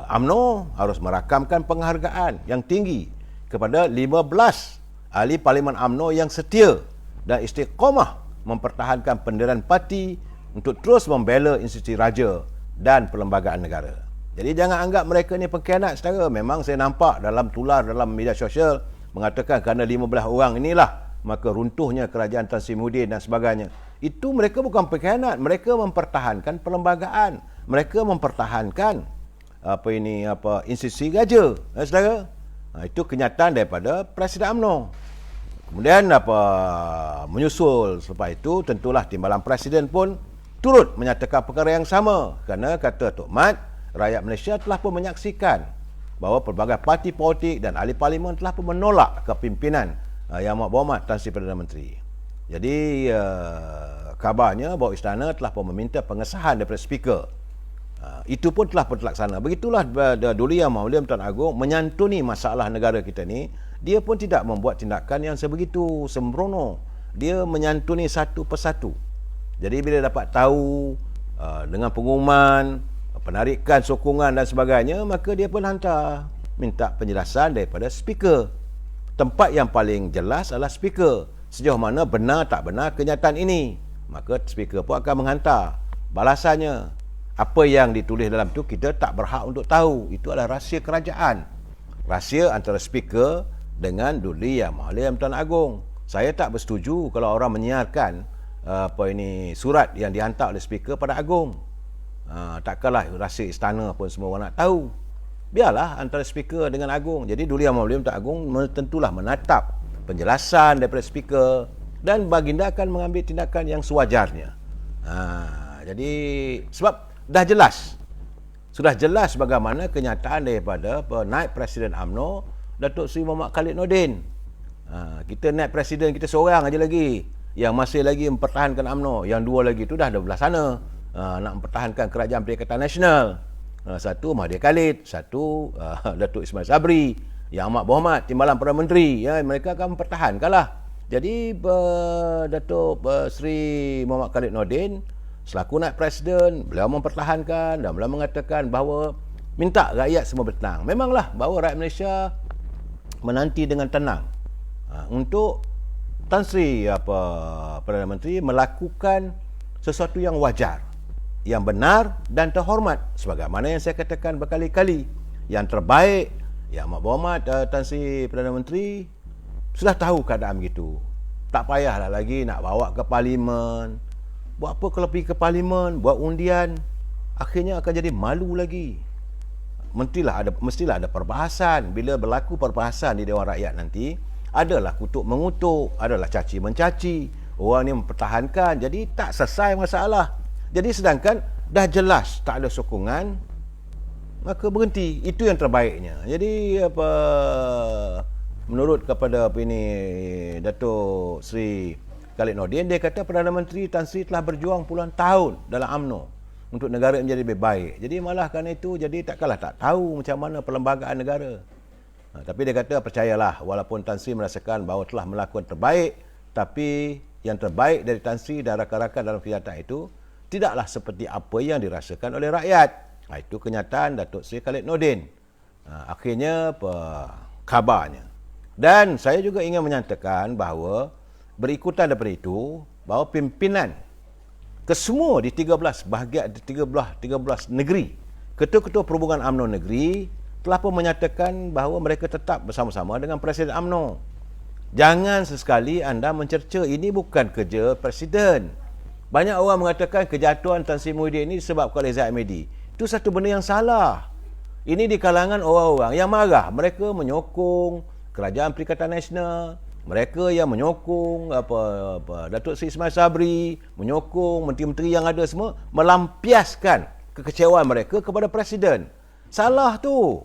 UMNO harus merakamkan penghargaan yang tinggi kepada 15 ahli Parlimen UMNO yang setia dan istiqamah mempertahankan pendirian parti untuk terus membela institusi raja dan perlembagaan negara. Jadi jangan anggap mereka ni pengkhianat, saudara. Memang saya nampak dalam media sosial mengatakan kerana 15 orang inilah maka runtuhnya kerajaan Tan Sri Muhyiddin dan sebagainya. Itu mereka bukan pengkhianat, mereka mempertahankan perlembagaan, mereka mempertahankan institusi raja, saudara. Itu kenyataan daripada Presiden UMNO. Kemudian menyusul selepas itu tentulah Timbalan Presiden pun turut menyatakan perkara yang sama, kerana kata Tok Mat, rakyat Malaysia telah pun menyaksikan bahawa pelbagai parti politik dan ahli parlimen telah pun menolak kepimpinan Yang Amat Berhormat Tan Sri Perdana Menteri. Jadi kabarnya bahawa istana telah pun meminta pengesahan daripada speaker. Itu pun telah pun terlaksana. Begitulah Duli Yang Maha Tuan Agong menyantuni masalah negara kita ni. Dia pun tidak membuat tindakan yang sebegitu sembrono. Dia menyantuni satu persatu. Jadi bila dapat tahu dengan pengumuman, penarikan sokongan dan sebagainya, maka dia pun hantar minta penjelasan daripada speaker. Tempat yang paling jelas adalah speaker. Sejauh mana benar tak benar kenyataan ini. Maka speaker pun akan menghantar balasannya. Apa yang ditulis dalam itu kita tak berhak untuk tahu. Itu adalah rahsia kerajaan. Rahsia antara speaker dengan Duli Yang Maha Tuan Agong. Saya tak bersetuju kalau orang menyiarkan surat yang dihantar oleh speaker pada Agong. Takkanlah rahsia istana pun semua orang nak tahu. Biarlah antara speaker dengan Agong. Jadi Duli Yang Maha Tuan Agong tentulah menatap penjelasan daripada speaker dan baginda akan mengambil tindakan yang sewajarnya. Jadi sebab dah jelas. Sudah jelas bagaimana kenyataan daripada naib Presiden UMNO Datuk Seri Muhammad Khalid Nordin. Kita naib Presiden kita seorang aja lagi yang masih lagi mempertahankan UMNO. Yang dua lagi tu dah ada belah sana. Nak mempertahankan Kerajaan Perikatan Nasional. Satu Mahathir Khalid, satu Datuk Ismail Sabri, Yang Amat Berhormat Timbalan Perdana Menteri. Mereka akan mempertahankanlah. Jadi Datuk Seri Muhammad Khalid Nordin selaku naib Presiden, beliau mempertahankan dan beliau mengatakan bahawa minta rakyat semua bertenang. Memanglah bahawa rakyat Malaysia menanti dengan tenang untuk Tan Sri Perdana Menteri melakukan sesuatu yang wajar, yang benar dan terhormat, sebagaimana yang saya katakan berkali-kali. Yang terbaik, Yang Amat Berhormat Tan Sri Perdana Menteri sudah tahu keadaan begitu. Tak payahlah lagi nak bawa ke parlimen. Buat apa kalau pergi ke parlimen, buat undian, akhirnya akan jadi malu lagi. Mestilah ada perbahasan. Bila berlaku perbahasan di Dewan Rakyat nanti, adalah kutuk mengutuk, adalah caci mencaci. Orang ni mempertahankan, jadi tak selesai masalah. Jadi sedangkan dah jelas tak ada sokongan, maka berhenti. Itu yang terbaiknya. Jadi menurut kepada Datuk Seri Khalid Nordin, dia kata Perdana Menteri Tan Sri telah berjuang puluhan tahun dalam UMNO untuk negara menjadi lebih baik. Jadi malah kerana itu, jadi takkanlah tak tahu macam mana perlembagaan negara. Tapi dia kata percayalah, walaupun Tan Sri merasakan bahawa telah melakukan terbaik, tapi yang terbaik dari Tan Sri dan rakan-rakan dalam kenyataan itu tidaklah seperti apa yang dirasakan oleh rakyat. Itu kenyataan Datuk Seri Khalid Nordin. Akhirnya kabarnya. Dan saya juga ingin menyatakan bahawa berikutan daripada itu, bahawa pimpinan kesemua di 13 bahagian, di 13 negeri, ketua-ketua perhubungan UMNO negeri telah pun menyatakan bahawa mereka tetap bersama-sama dengan Presiden UMNO. Jangan sesekali anda mencerca ini bukan kerja Presiden. Banyak orang mengatakan kejatuhan Tan Sri Muhyiddin ini disebabkan oleh Zahid Hamidi. Itu satu benda yang salah. Ini di kalangan orang-orang yang marah. Mereka menyokong Kerajaan Perikatan Nasional. Mereka yang menyokong Datuk Seri Ismail Sabri, menyokong menteri-menteri yang ada semua, melampiaskan kekecewaan mereka kepada Presiden. Salah tu.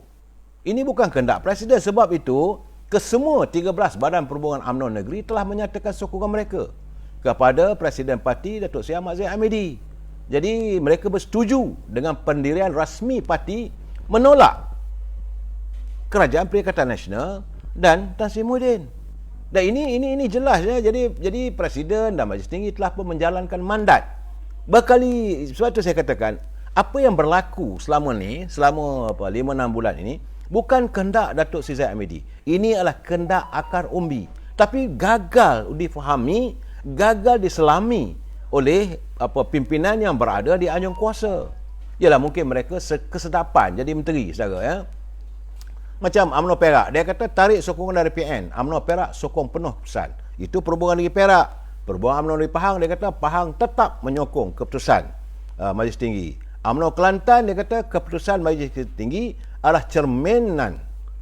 Ini bukan kehendak Presiden. Sebab itu, kesemua 13 badan perhubungan UMNO negeri telah menyatakan sokongan mereka kepada Presiden Parti Datuk Seri Ahmad Zahid Hamidi. Jadi mereka bersetuju dengan pendirian rasmi parti menolak Kerajaan Perikatan Nasional dan Tan Sri Muhyiddin. Dan ini jelas ya. Jadi Presiden dan Majlis Tinggi telah pun menjalankan mandat. Sebab itu saya katakan, apa yang berlaku selama 5-6 bulan ini bukan kehendak Datuk Seri Zahid Hamidi. Ini adalah kehendak akar umbi. Tapi gagal difahami, gagal diselami oleh pimpinan yang berada di anjung kuasa. Yalah, mungkin mereka kesedapan jadi menteri, saudara ya. Macam UMNO Perak, dia kata tarik sokongan dari PN. UMNO Perak sokong penuh keputusan. Itu perhubungan negeri Perak. Perhubungan UMNO negeri Pahang, dia kata Pahang tetap menyokong keputusan Majlis Tinggi. UMNO Kelantan, dia kata keputusan Majlis Tinggi adalah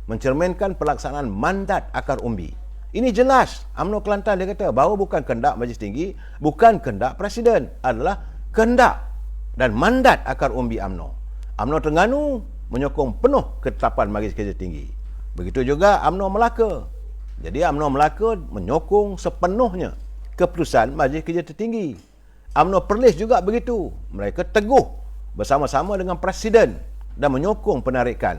mencerminkan pelaksanaan mandat akar umbi. Ini jelas. UMNO Kelantan dia kata bahawa bukan kehendak Majlis Tinggi, bukan kehendak Presiden, adalah kehendak dan mandat akar umbi UMNO. UMNO Terengganu menyokong penuh ketetapan Majlis Kerja Tinggi. Begitu juga UMNO Melaka. Jadi UMNO Melaka menyokong sepenuhnya keputusan Majlis Kerja Tertinggi. UMNO Perlis juga begitu. Mereka teguh bersama-sama dengan Presiden dan menyokong penarikan.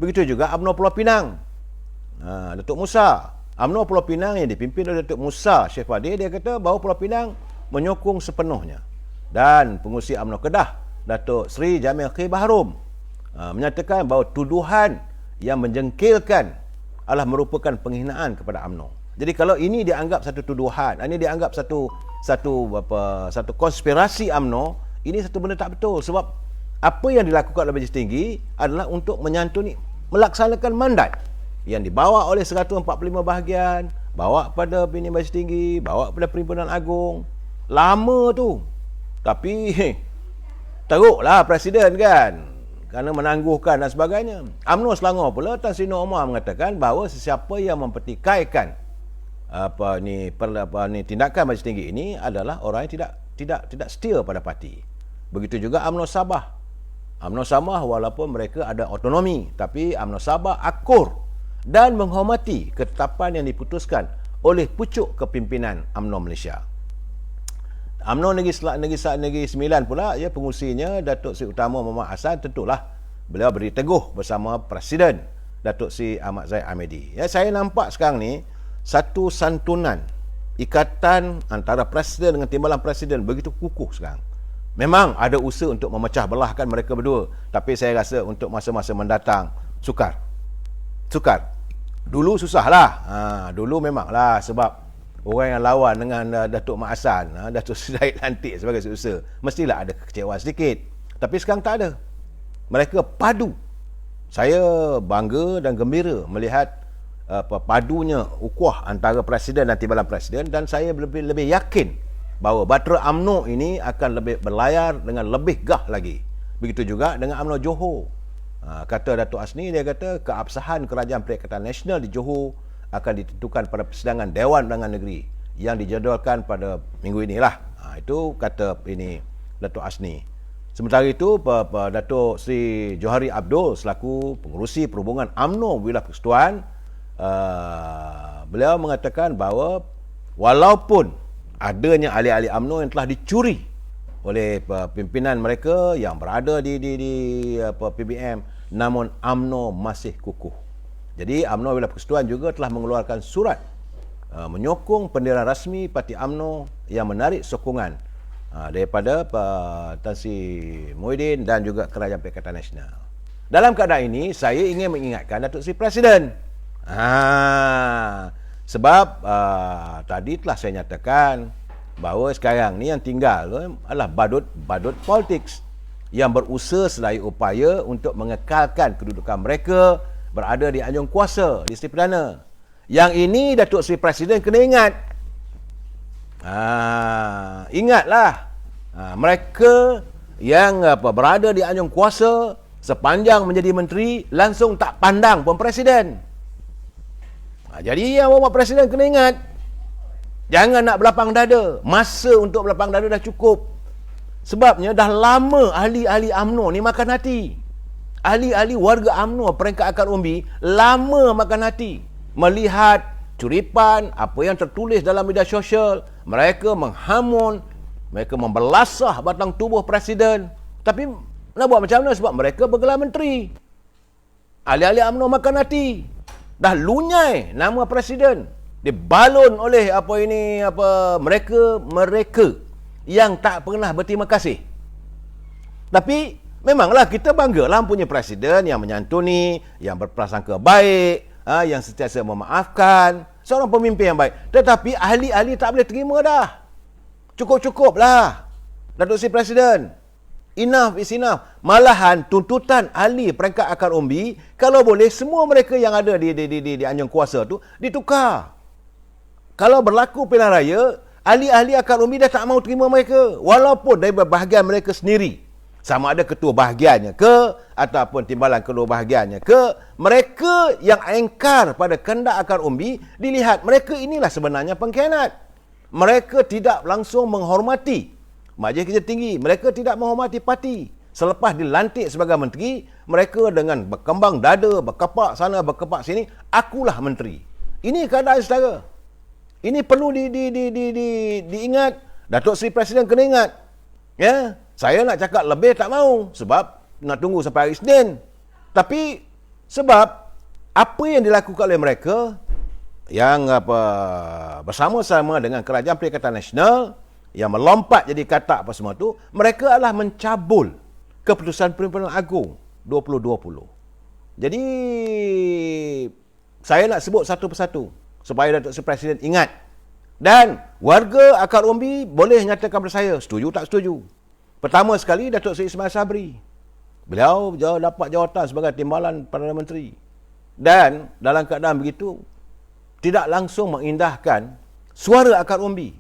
Begitu juga UMNO Pulau Pinang. Datuk Musa. UMNO Pulau Pinang yang dipimpin oleh Datuk Musa Syekh Fadil, dia kata bahawa Pulau Pinang menyokong sepenuhnya. Dan pengurusi UMNO Kedah, Datuk Seri Jamil K. Baharom, menyatakan bahawa tuduhan yang menjengkelkan adalah merupakan penghinaan kepada UMNO. Jadi kalau ini dianggap satu tuduhan, ini dianggap satu konspirasi UMNO, ini satu benda tak betul. Sebab apa yang dilakukan oleh Majlis Tinggi adalah untuk menyantuni, melaksanakan mandat yang dibawa oleh 145 bahagian, bawa pada Bini Majlis Tinggi, bawa pada Perhimpunan Agung. Lama tu. Tapi teruklah Presiden kan, kerana menangguhkan dan sebagainya. UMNO Selangor pula, Tan Sri Nur Omar mengatakan bahawa sesiapa yang mempertikaikan tindakan Majlis Tinggi ini adalah orang yang tidak setia pada parti. Begitu juga UMNO Sabah. UMNO Sabah walaupun mereka ada autonomi, tapi UMNO Sabah akur dan menghormati ketetapan yang diputuskan oleh pucuk kepimpinan UMNO Malaysia. UMNO Negeri Sembilan pula, ya, pengurusinya Datuk Seri Utama Muhammad Hassan, tentulah beliau beri teguh bersama Presiden Datuk Seri Ahmad Zahid Hamidi. Ya, saya nampak sekarang ni satu santunan ikatan antara Presiden dengan Timbalan Presiden begitu kukuh sekarang. Memang ada usaha untuk memecah belahkan mereka berdua, tapi saya rasa untuk masa-masa mendatang sukar. Dulu susahlah. Dulu memanglah sebab orang yang lawan dengan Datuk Mak Hassan, Datuk Seri Lantik sebagai usaha, mestilah ada kekecewaan sedikit. Tapi sekarang tak ada. Mereka padu. Saya bangga dan gembira melihat padunya ukhuwah antara Presiden dan Timbalan Presiden, dan saya lebih yakin bahawa batera UMNO ini akan lebih berlayar dengan lebih gah lagi. Begitu juga dengan UMNO Johor. Kata Datuk Asni, dia kata keabsahan Kerajaan Perikatan Nasional di Johor akan ditentukan pada persidangan Dewan Undangan Negeri yang dijadualkan pada minggu inilah. Itu kata ini Datuk Asni. Sementara itu, Datuk Seri Johari Abdul selaku pengurusi perhubungan UMNO Wilayah Persekutuan, beliau mengatakan bahawa walaupun adanya ahli-ahli UMNO yang telah dicuri oleh pimpinan mereka yang berada di PBM, namun UMNO masih kukuh. Jadi UMNO Wilayah Persekutuan juga telah mengeluarkan surat menyokong pendirian rasmi Parti UMNO yang menarik sokongan daripada Tan Sri Muhyiddin dan juga Kerajaan Perikatan Nasional. Dalam keadaan ini, saya ingin mengingatkan Datuk Seri Presiden. Sebab tadi telah saya nyatakan bahawa sekarang ni yang tinggal adalah badut politik yang berusaha selai upaya untuk mengekalkan kedudukan mereka berada di anjung kuasa di Seri Perdana. Yang ini Datuk Seri Presiden kena ingat. Ingatlah, mereka yang berada di anjung kuasa sepanjang menjadi menteri langsung tak pandang pun Presiden. Jadi yang Bapak Presiden kena ingat, jangan nak berlapang dada. Masa untuk berlapang dada dah cukup. Sebabnya dah lama ahli-ahli UMNO ni makan hati. Ahli-ahli warga UMNO peringkat akar umbi lama makan hati melihat curipan apa yang tertulis dalam media sosial. Mereka menghamun, mereka membelasah batang tubuh Presiden. Tapi nak buat macam mana? Sebab mereka bergelar menteri. Ahli-ahli UMNO makan hati. Dah lunyai nama Presiden, dibalun oleh mereka yang tak pernah berterima kasih. Tapi memanglah kita banggalah punya Presiden yang menyantuni, yang berprasangka baik, yang sentiasa memaafkan, seorang pemimpin yang baik. Tetapi ahli-ahli tak boleh terima dah. Cukup-cukuplah Datuk Seri Presiden. Enough is enough. Malahan tuntutan ahli peringkat akar umbi, kalau boleh semua mereka yang ada di anjung kuasa tu ditukar. Kalau berlaku pilihan raya, ahli-ahli akar umbi dah tak mau terima mereka, walaupun dari bahagian mereka sendiri sama ada ketua bahagiannya ke ataupun timbalan kedua bahagiannya ke, mereka yang engkar pada kehendak akar umbi, dilihat mereka inilah sebenarnya pengkhianat. Mereka tidak langsung menghormati Majlis Kerja Tinggi, mereka tidak menghormati parti. Selepas dilantik sebagai menteri, mereka dengan berkembang dada, berkepak sana, berkepak sini, akulah menteri. Ini keadaan saudara. Ini perlu diingat. Datuk Seri Presiden kena ingat. Ya, saya nak cakap lebih tak mau sebab nak tunggu sampai hari Isnin. Tapi sebab apa yang dilakukan oleh mereka yang bersama-sama dengan Kerajaan Perikatan Nasional yang melompat jadi katak apa semua tu, mereka adalah mencabul keputusan Perhimpunan Agung 2020. Jadi saya nak sebut satu persatu supaya Datuk Seri Presiden ingat. Dan warga akar umbi boleh nyatakan kepada saya setuju tak setuju. Pertama sekali, Datuk Seri Ismail Sabri. Beliau dapat jawatan sebagai timbalan Perdana Menteri. Dan dalam keadaan begitu, tidak langsung mengindahkan suara akar umbi.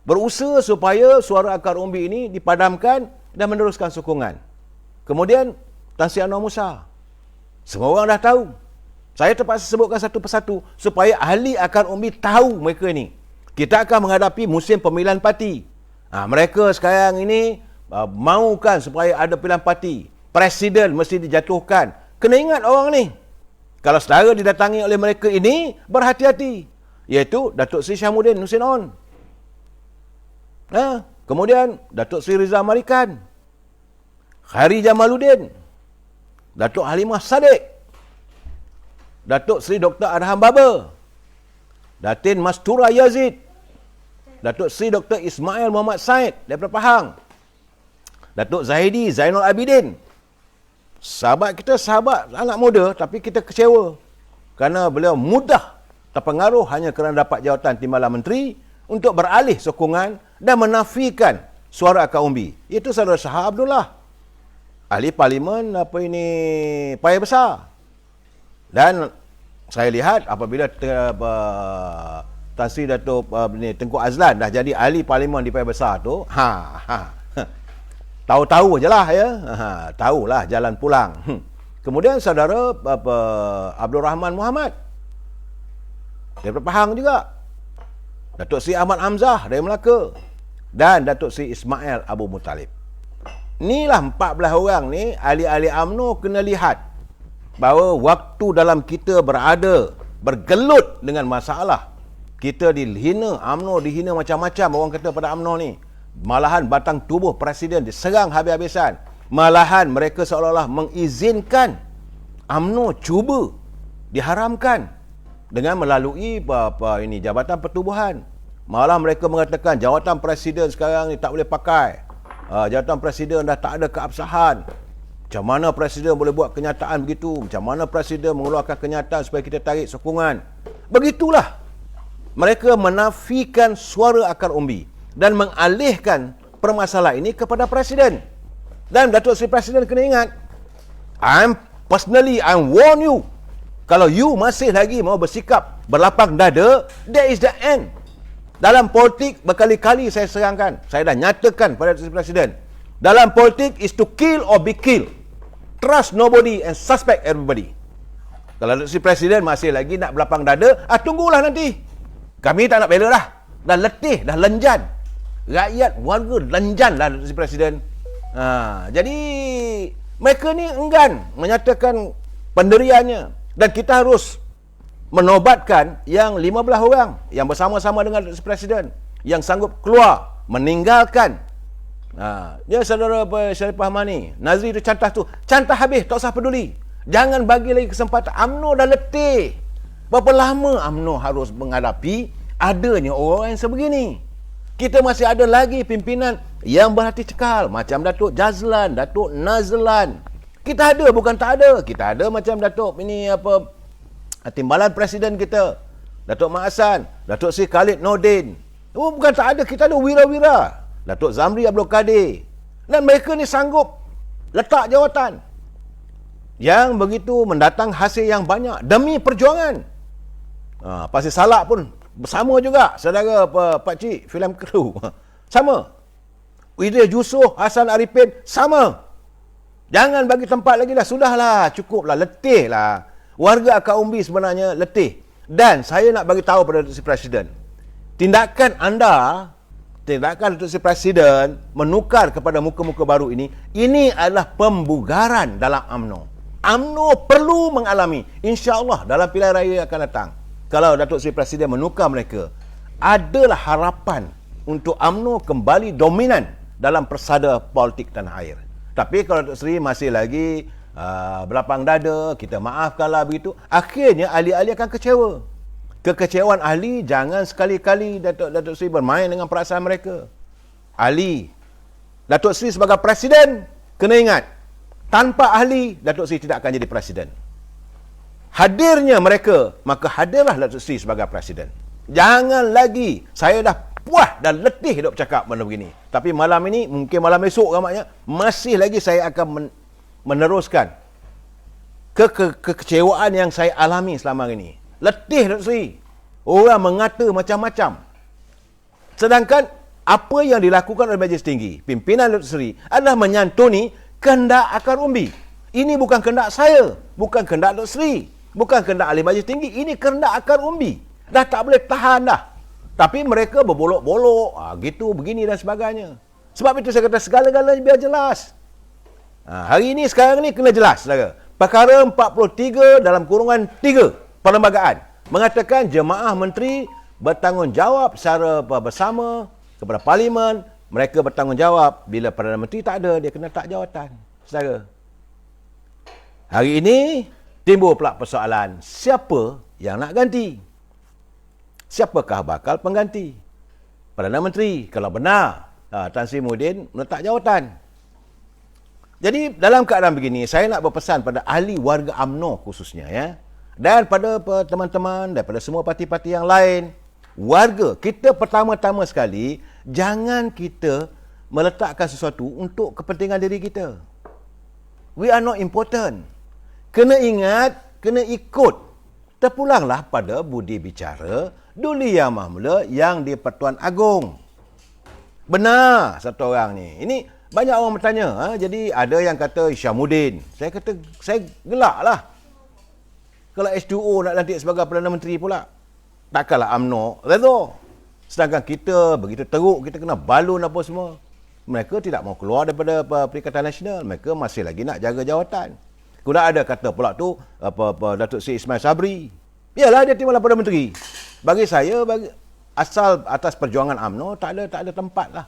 Berusaha supaya suara akar umbi ini dipadamkan dan meneruskan sokongan. Kemudian, Tan Sri Anwar Musa. Semua orang dah tahu. Saya terpaksa sebutkan satu persatu supaya ahli akar umbi tahu mereka ini. Kita akan menghadapi musim pemilihan parti. Mereka sekarang ini mahukan supaya ada pilihan parti. Presiden mesti dijatuhkan. Kena ingat orang ni. Kalau saudara didatangi oleh mereka ini, berhati-hati. Iaitu Datuk Seri Syahmuddin Hussein On. Kemudian Datuk Seri Rizal Marikan. Khairi Jamaluddin. Datuk Halimah Sadiq. Datuk Seri Dr. Adham Baba. Datin Mastura Yazid. Datuk Seri Dr. Ismail Muhammad Said daripada Pahang. Datuk Zahidi Zainul Abidin. Sahabat kita, sahabat anak muda, tapi kita kecewa kerana beliau mudah terpengaruh hanya kerana dapat jawatan timbalan menteri untuk beralih sokongan dan menafikan suara akar umbi. Itu saudara Shah Abdullah, ahli parlimen Paya Besar. Dan saya lihat apabila Tan Sri Datuk Tengku Azlan dah jadi ahli parlimen di Paya Besar tu, tahu-tahu je lah ya. Tahulah jalan pulang. Kemudian saudara Abdul Rahman Muhammad daripada Pahang juga. Datuk Seri Ahmad Hamzah dari Melaka. Dan Datuk Seri Ismail Abu Muttalib. Inilah 14 orang ni, ahli-ahli UMNO kena lihat bahawa waktu dalam kita bergelut dengan masalah, kita dihina, UMNO dihina macam-macam orang kata pada UMNO ni. Malahan batang tubuh Presiden diserang habis-habisan. Malahan mereka seolah-olah mengizinkan UMNO cuba diharamkan dengan melalui Jabatan Pertubuhan. Malah mereka mengatakan jawatan Presiden sekarang ni tak boleh pakai. Jawatan Presiden dah tak ada keabsahan. Macam mana Presiden boleh buat kenyataan begitu? Macam mana Presiden mengeluarkan kenyataan supaya kita tarik sokongan? Begitulah. Mereka menafikan suara akar umbi dan mengalihkan permasalahan ini kepada Presiden. Dan Datuk Seri Presiden kena ingat, I warn you, kalau you masih lagi mau bersikap berlapang dada, that is the end. Dalam politik berkali-kali saya serangkan, saya dah nyatakan pada Datuk Seri Presiden, dalam politik is to kill or be killed. Trust nobody and suspect everybody. Kalau Datuk Seri Presiden masih lagi nak berlapang dada, tunggulah nanti. Kami tak nak bela dah. Dah letih, dah lenjan. Rakyat, warga lenjan lah Datuk Seri Presiden. Jadi, mereka ni enggan menyatakan pendiriannya. Dan kita harus menobatkan yang 15 orang yang bersama-sama dengan Datuk Seri Presiden, yang sanggup keluar, meninggalkan. Dia saudara Sharifah Mani, Nazri tu cantah habis, tak usah peduli. Jangan bagi lagi kesempatan. UMNO dah letih. Berapa lama UMNO harus menghadapi adanya orang yang sebegini? Kita masih ada lagi pimpinan yang berhati cekal macam Datuk Jazlan, Datuk Nazlan. Kita ada, bukan tak ada. Kita ada macam Datuk timbalan Presiden kita, Datuk Mak Hassan, Datuk Seri Khalid Nordin. Bukan tak ada, kita ada wira-wira. Datuk Zamri Abdul Kadir. Dan mereka ni sanggup letak jawatan yang begitu mendatang hasil yang banyak demi perjuangan. Pasir Salak pun bersama juga, saudara Pak Cik filem kru sama. Idris Yusof, Hassan Arifin, sama. Jangan bagi tempat lagi dah. Sudahlah, cukuplah, letih lah. Warga Akar Umbi sebenarnya letih. Dan saya nak bagi tahu pada Datuk Seri Presiden, tindakan Datuk Seri Presiden menukar kepada muka-muka baru ini adalah pembugaran dalam UMNO. UMNO perlu mengalami, insya-Allah dalam pilihan raya akan datang, kalau Datuk Seri Presiden menukar mereka, adalah harapan untuk UMNO kembali dominan dalam persada politik tanah air. Tapi kalau Datuk Seri masih lagi berlapang dada, kita maafkanlah begitu, akhirnya ahli-ahli akan kecewa. Kekecewaan ahli, jangan sekali-kali Datuk Seri bermain dengan perasaan mereka. Ahli, Datuk Seri sebagai Presiden, kena ingat, tanpa ahli, Datuk Seri tidak akan jadi Presiden. Hadirnya mereka, maka hadirlah Datuk Seri sebagai Presiden. Jangan lagi, saya dah puas dan letih duk cakap benda begini. Tapi malam ini, mungkin malam esok ramaknya, masih lagi saya akan meneruskan kekecewaan yang saya alami selama ini. Letih Datuk Seri. Orang mengata macam-macam. Sedangkan apa yang dilakukan oleh Majlis Tinggi, pimpinan Datuk Seri, adalah menyantuni kehendak Akar Umbi. Ini bukan kehendak saya, bukan kehendak Datuk Seri, bukan kehendak ahli Majlis Tinggi, ini kehendak Akar Umbi. Dah tak boleh tahan dah. Tapi mereka berbolok-bolok, gitu, begini dan sebagainya. Sebab itu saya kata segala-galanya biar jelas. Hari ini, sekarang ni kena jelas, saudara. Perkara 43 dalam kurungan 3 perlembagaan mengatakan jemaah menteri bertanggungjawab secara bersama kepada Parlimen. Mereka bertanggungjawab bila Perdana Menteri tak ada, dia kena tak jawatan, saudara. Hari ini timbul pula persoalan, siapa yang nak ganti? Siapakah bakal pengganti Perdana Menteri? Kalau benar Tan Sri Muhyiddin meletak jawatan. Jadi dalam keadaan begini, saya nak berpesan pada ahli warga UMNO khususnya, ya, dan pada teman-teman daripada semua parti-parti yang lain, warga kita pertama-tama sekali, jangan kita meletakkan sesuatu untuk kepentingan diri kita. We are not important. Kena ingat, kena ikut. Terpulanglah pada budi bicara Duli Yang Mahmula yang di Pertuan Agong. Benar satu orang ni. Ini banyak orang bertanya, jadi ada yang kata Isyamuddin. Saya kata, saya gelak lah. Kalau H2O nak lantik sebagai Perdana Menteri pula, takkanlah UMNO redha. Sedangkan kita begitu teruk, kita kena balun apa semua. Mereka tidak mau keluar daripada Perikatan Nasional. Mereka masih lagi nak jaga jawatan. Kuda ada kata pula tu Datuk Seri Ismail Sabri. Yalah, dia timbalan Perdana Menteri. Bagi saya, asal atas perjuangan UMNO tak ada tempat lah.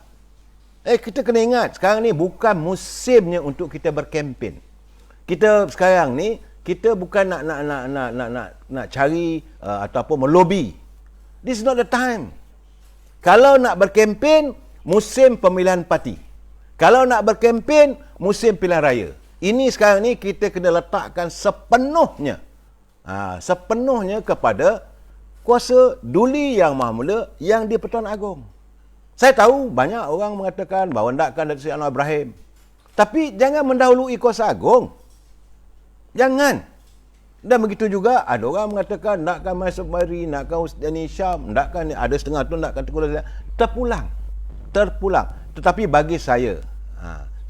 Kita kena ingat, sekarang ni bukan musimnya untuk kita berkempen. Kita sekarang ni, kita bukan nak cari ataupun melobi. This is not the time. Kalau nak berkempen, musim pemilihan parti. Kalau nak berkempen, musim pilihan raya. Ini sekarang ni kita kena letakkan sepenuhnya kepada kuasa Duli Yang Mahmula yang di Pertuan Agong. Saya tahu banyak orang mengatakan bahawa hendakkan Datuk Seri Anwar Ibrahim. Tapi jangan mendahului kuasa Agong. Jangan. Dan begitu juga ada orang mengatakan nakkan Maisub Mari, nakkan Husni Syam, nakkan ada setengah tu nakkan Tengku Razak. Terpulang. Tetapi bagi saya,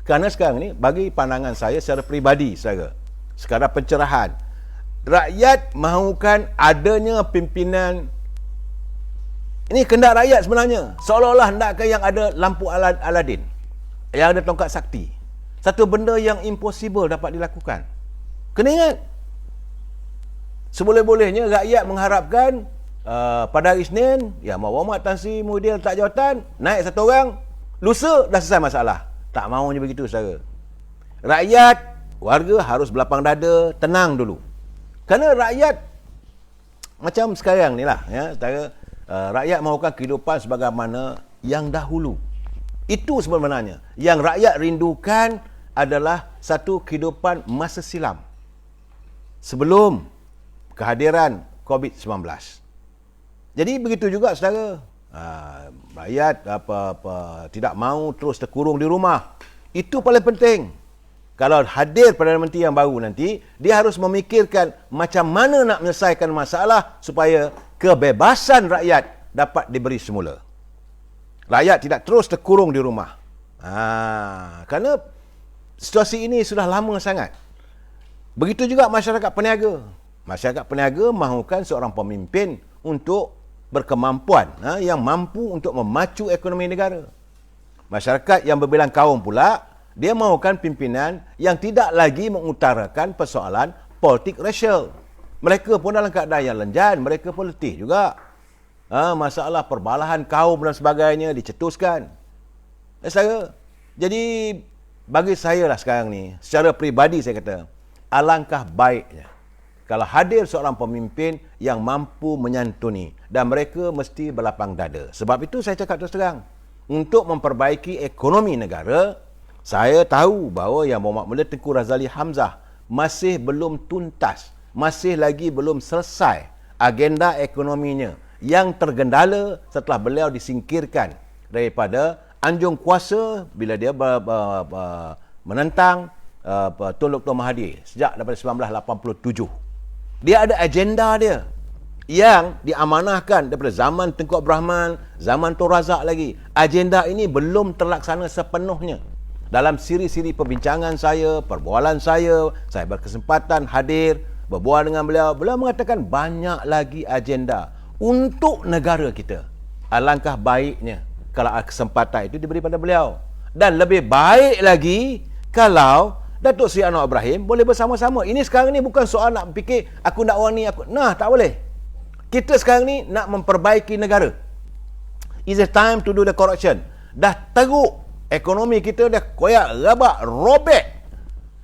kerana sekarang ni bagi pandangan saya secara peribadi, sekadar pencerahan, rakyat mahukan adanya pimpinan. Ini kehendak rakyat sebenarnya. Seolah-olah hendakkan yang ada lampu Aladin, yang ada tongkat sakti. Satu benda yang impossible dapat dilakukan. Kena ingat, seboleh-bolehnya rakyat mengharapkan pada hari Isnin, ya, Muhammad Tan Sri Muhyiddin letak jawatan, naik satu orang, lusa dah selesai masalah. Tak maunya begitu, saudara. Rakyat, warga harus berlapang dada, tenang dulu. Kerana rakyat macam sekarang ni lah, ya, saudara, rakyat mahukan kehidupan sebagaimana yang dahulu. Itu sebenarnya yang rakyat rindukan adalah satu kehidupan masa silam, sebelum kehadiran COVID-19. Jadi begitu juga, saudara. Rakyat tidak mahu terus terkurung di rumah. Itu paling penting. Kalau hadir Perdana Menteri yang baru nanti, dia harus memikirkan macam mana nak menyelesaikan masalah supaya kebebasan rakyat dapat diberi semula. Rakyat tidak terus terkurung di rumah. Kerana situasi ini sudah lama sangat. Begitu juga masyarakat peniaga. Masyarakat peniaga mahukan seorang pemimpin untuk berkemampuan, yang mampu untuk memacu ekonomi negara. Masyarakat yang berbilang kaum pula, dia mahukan pimpinan yang tidak lagi mengutarakan persoalan politik rasial. Mereka pun dalam keadaan yang lenjan, mereka pun letih juga. Masalah perbalahan kaum dan sebagainya dicetuskan. Jadi bagi saya lah sekarang ni, secara peribadi saya kata, alangkah baiknya kalau hadir seorang pemimpin yang mampu menyantuni, dan mereka mesti berlapang dada. Sebab itu saya cakap terus terang, untuk memperbaiki ekonomi negara, saya tahu bahawa Yang Berhormat Mulia Tengku Razali Hamzah masih belum tuntas, masih lagi belum selesai agenda ekonominya yang tergendala setelah beliau disingkirkan daripada anjung kuasa bila dia menentang Tun Dr. Mahathir sejak daripada 1987. Dia ada agenda dia yang diamanahkan daripada zaman Tengku Abdul Rahman, zaman Tun Razak lagi. Agenda ini belum terlaksana sepenuhnya. Dalam siri-siri perbincangan saya, perbualan saya berkesempatan hadir, berbual dengan beliau. Beliau mengatakan banyak lagi agenda untuk negara kita. Alangkah baiknya kalau kesempatan itu diberi pada beliau. Dan lebih baik lagi kalau Datuk Seri Anwar Ibrahim boleh bersama-sama. Ini sekarang ni bukan soal nak fikir aku nak orang ni, tak boleh. Kita sekarang ni nak memperbaiki negara. It's a time to do the correction. Dah teruk ekonomi kita, dah koyak rabak, robek,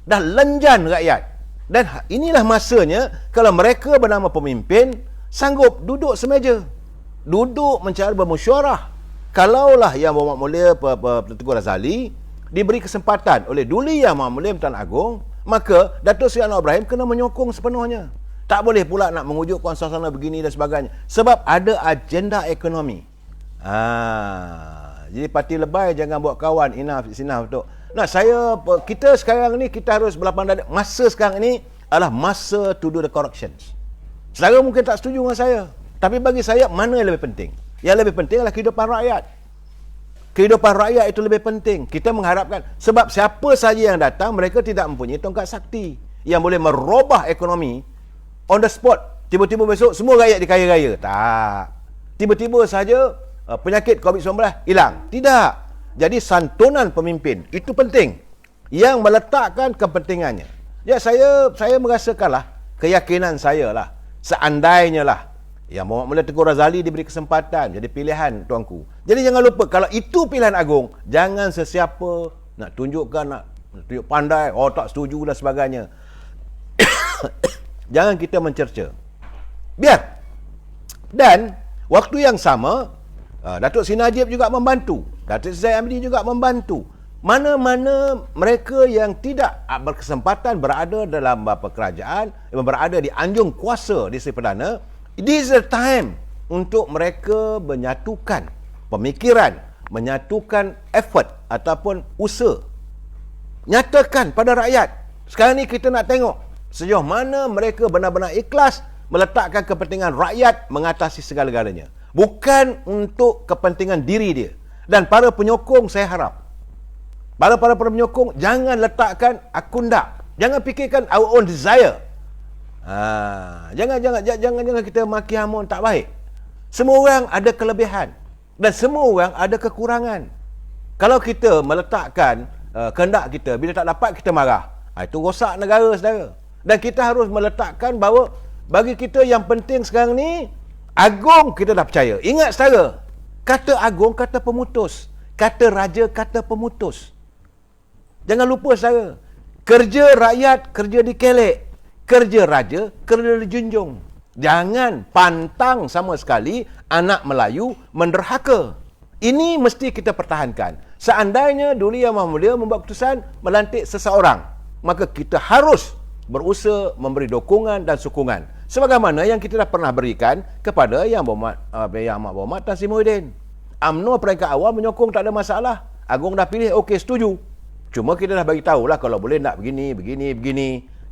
dah lenjan rakyat. Dan inilah masanya kalau mereka bernama pemimpin sanggup duduk semeja, duduk mencari bermesyuarah. Kalaulah Yang Berhormat Mulia Tengku Razali diberi kesempatan oleh Duli Yang Maha Mulia Tuan Agong, maka Datuk Seri Anwar Ibrahim kena menyokong sepenuhnya. Tak boleh pula nak mengujukkan suasana begini dan sebagainya. Sebab ada agenda ekonomi. Jadi parti lebay jangan buat kawan, enough is enough tu. Kita sekarang ni kita harus berlapang dada. Masa sekarang ni adalah masa to do the corrections. Saudara mungkin tak setuju dengan saya, tapi bagi saya mana yang lebih penting? Yang lebih penting adalah kehidupan rakyat. Kehidupan rakyat itu lebih penting. Kita mengharapkan, sebab siapa saja yang datang, mereka tidak mempunyai tongkat sakti yang boleh merubah ekonomi on the spot. Tiba-tiba besok semua rakyat dikaya raya. Tak. Tiba-tiba saja penyakit COVID-19 hilang. Tidak. Jadi santunan pemimpin itu penting, yang meletakkan kepentingannya. Ya, saya merasakanlah, keyakinan saya lah, seandainya lah Yang Berhormat Mulia Tengku Razali diberi kesempatan jadi pilihan tuanku. Jadi jangan lupa, kalau itu pilihan agung, jangan sesiapa nak tunjukkan, nak tunjuk pandai, tak setuju dan sebagainya. Jangan kita mencerca. Biar. Dan waktu yang sama, Datuk Seri Najib juga membantu, Datuk Seri Amdi juga membantu. Mana-mana mereka yang tidak berkesempatan berada dalam kerajaan, berada di anjung kuasa di Seri Perdana, this is the time untuk mereka menyatukan pemikiran, menyatukan effort ataupun usaha. Nyatakan pada rakyat. Sekarang ni kita nak tengok sejauh mana mereka benar-benar ikhlas meletakkan kepentingan rakyat mengatasi segala-galanya. Bukan untuk kepentingan diri dia. Dan para penyokong, saya harap para penyokong jangan letakkan aku ndak. Jangan fikirkan our own desire. Jangan kita maki hamun, tak baik. Semua orang ada kelebihan dan semua orang ada kekurangan. Kalau kita meletakkan kehendak kita, bila tak dapat kita marah, itu rosak negara, saudara. Dan kita harus meletakkan bahawa bagi kita yang penting sekarang ni, agung kita dah percaya. Ingat, saudara, kata agung kata pemutus, kata raja kata pemutus. Jangan lupa, saudara, kerja rakyat kerja dikelek, kerja raja kerja dijunjung. Jangan pantang sama sekali anak Melayu menderhaka. Ini mesti kita pertahankan. Seandainya Duli Yang Maha Mulia membuat keputusan melantik seseorang, maka kita harus berusaha memberi dukungan dan sokongan sebagaimana yang kita dah pernah berikan kepada Yang Amat Berhormat Tan Sri Muhyiddin. UMNO peringkat awal menyokong, tak ada masalah. Agong dah pilih, okey, setuju. Cuma kita dah bagi tahulah kalau boleh nak begini.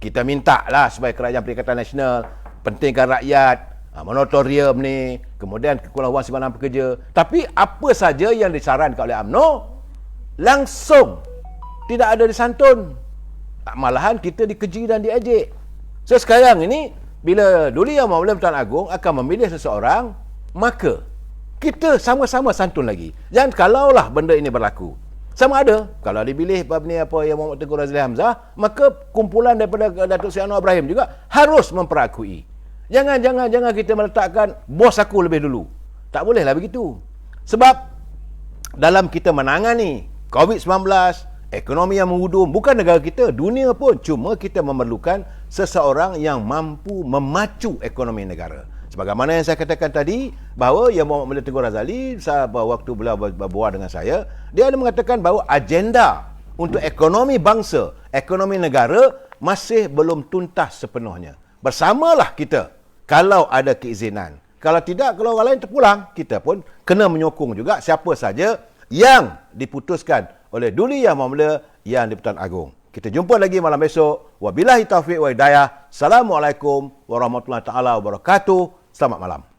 Kita minta lah supaya Kerajaan Perikatan Nasional pentingkan rakyat, moratorium ni, kemudian kekurangan wang simpanan pekerja. Tapi apa saja yang disarankan oleh UMNO, langsung tidak ada disantun. Malahan kita dikeji dan diejek. So sekarang ini bila Duli Yang Mulia Pertuan Agong akan memilih seseorang, maka kita sama-sama santun lagi. Dan kalaulah benda ini berlaku, sama ada kalau dipilih Yang Muhammad Tengku Razili Hamzah, maka kumpulan daripada Datuk Seri Anwar Ibrahim juga harus memperakui. Jangan kita meletakkan bos aku lebih dulu. Tak bolehlah begitu. Sebab dalam kita menangani COVID-19, ekonomi yang menghudum, bukan negara kita, dunia pun, cuma kita memerlukan seseorang yang mampu memacu ekonomi negara. Sebagaimana yang saya katakan tadi, bahawa Yang Muhammad Mulia Tengku Razali, waktu beliau berbual dengan saya, dia ada mengatakan bahawa agenda untuk ekonomi bangsa, ekonomi negara masih belum tuntas sepenuhnya. Bersamalah kita kalau ada keizinan. Kalau tidak, kalau orang lain terpulang, kita pun kena menyokong juga siapa saja yang diputuskan oleh Duli Yang Mulia Yang di-Pertuan Agong. Kita jumpa lagi malam besok. Wabillahi taufiq wa hidayah. Assalamualaikum warahmatullahi taala wabarakatuh. Selamat malam.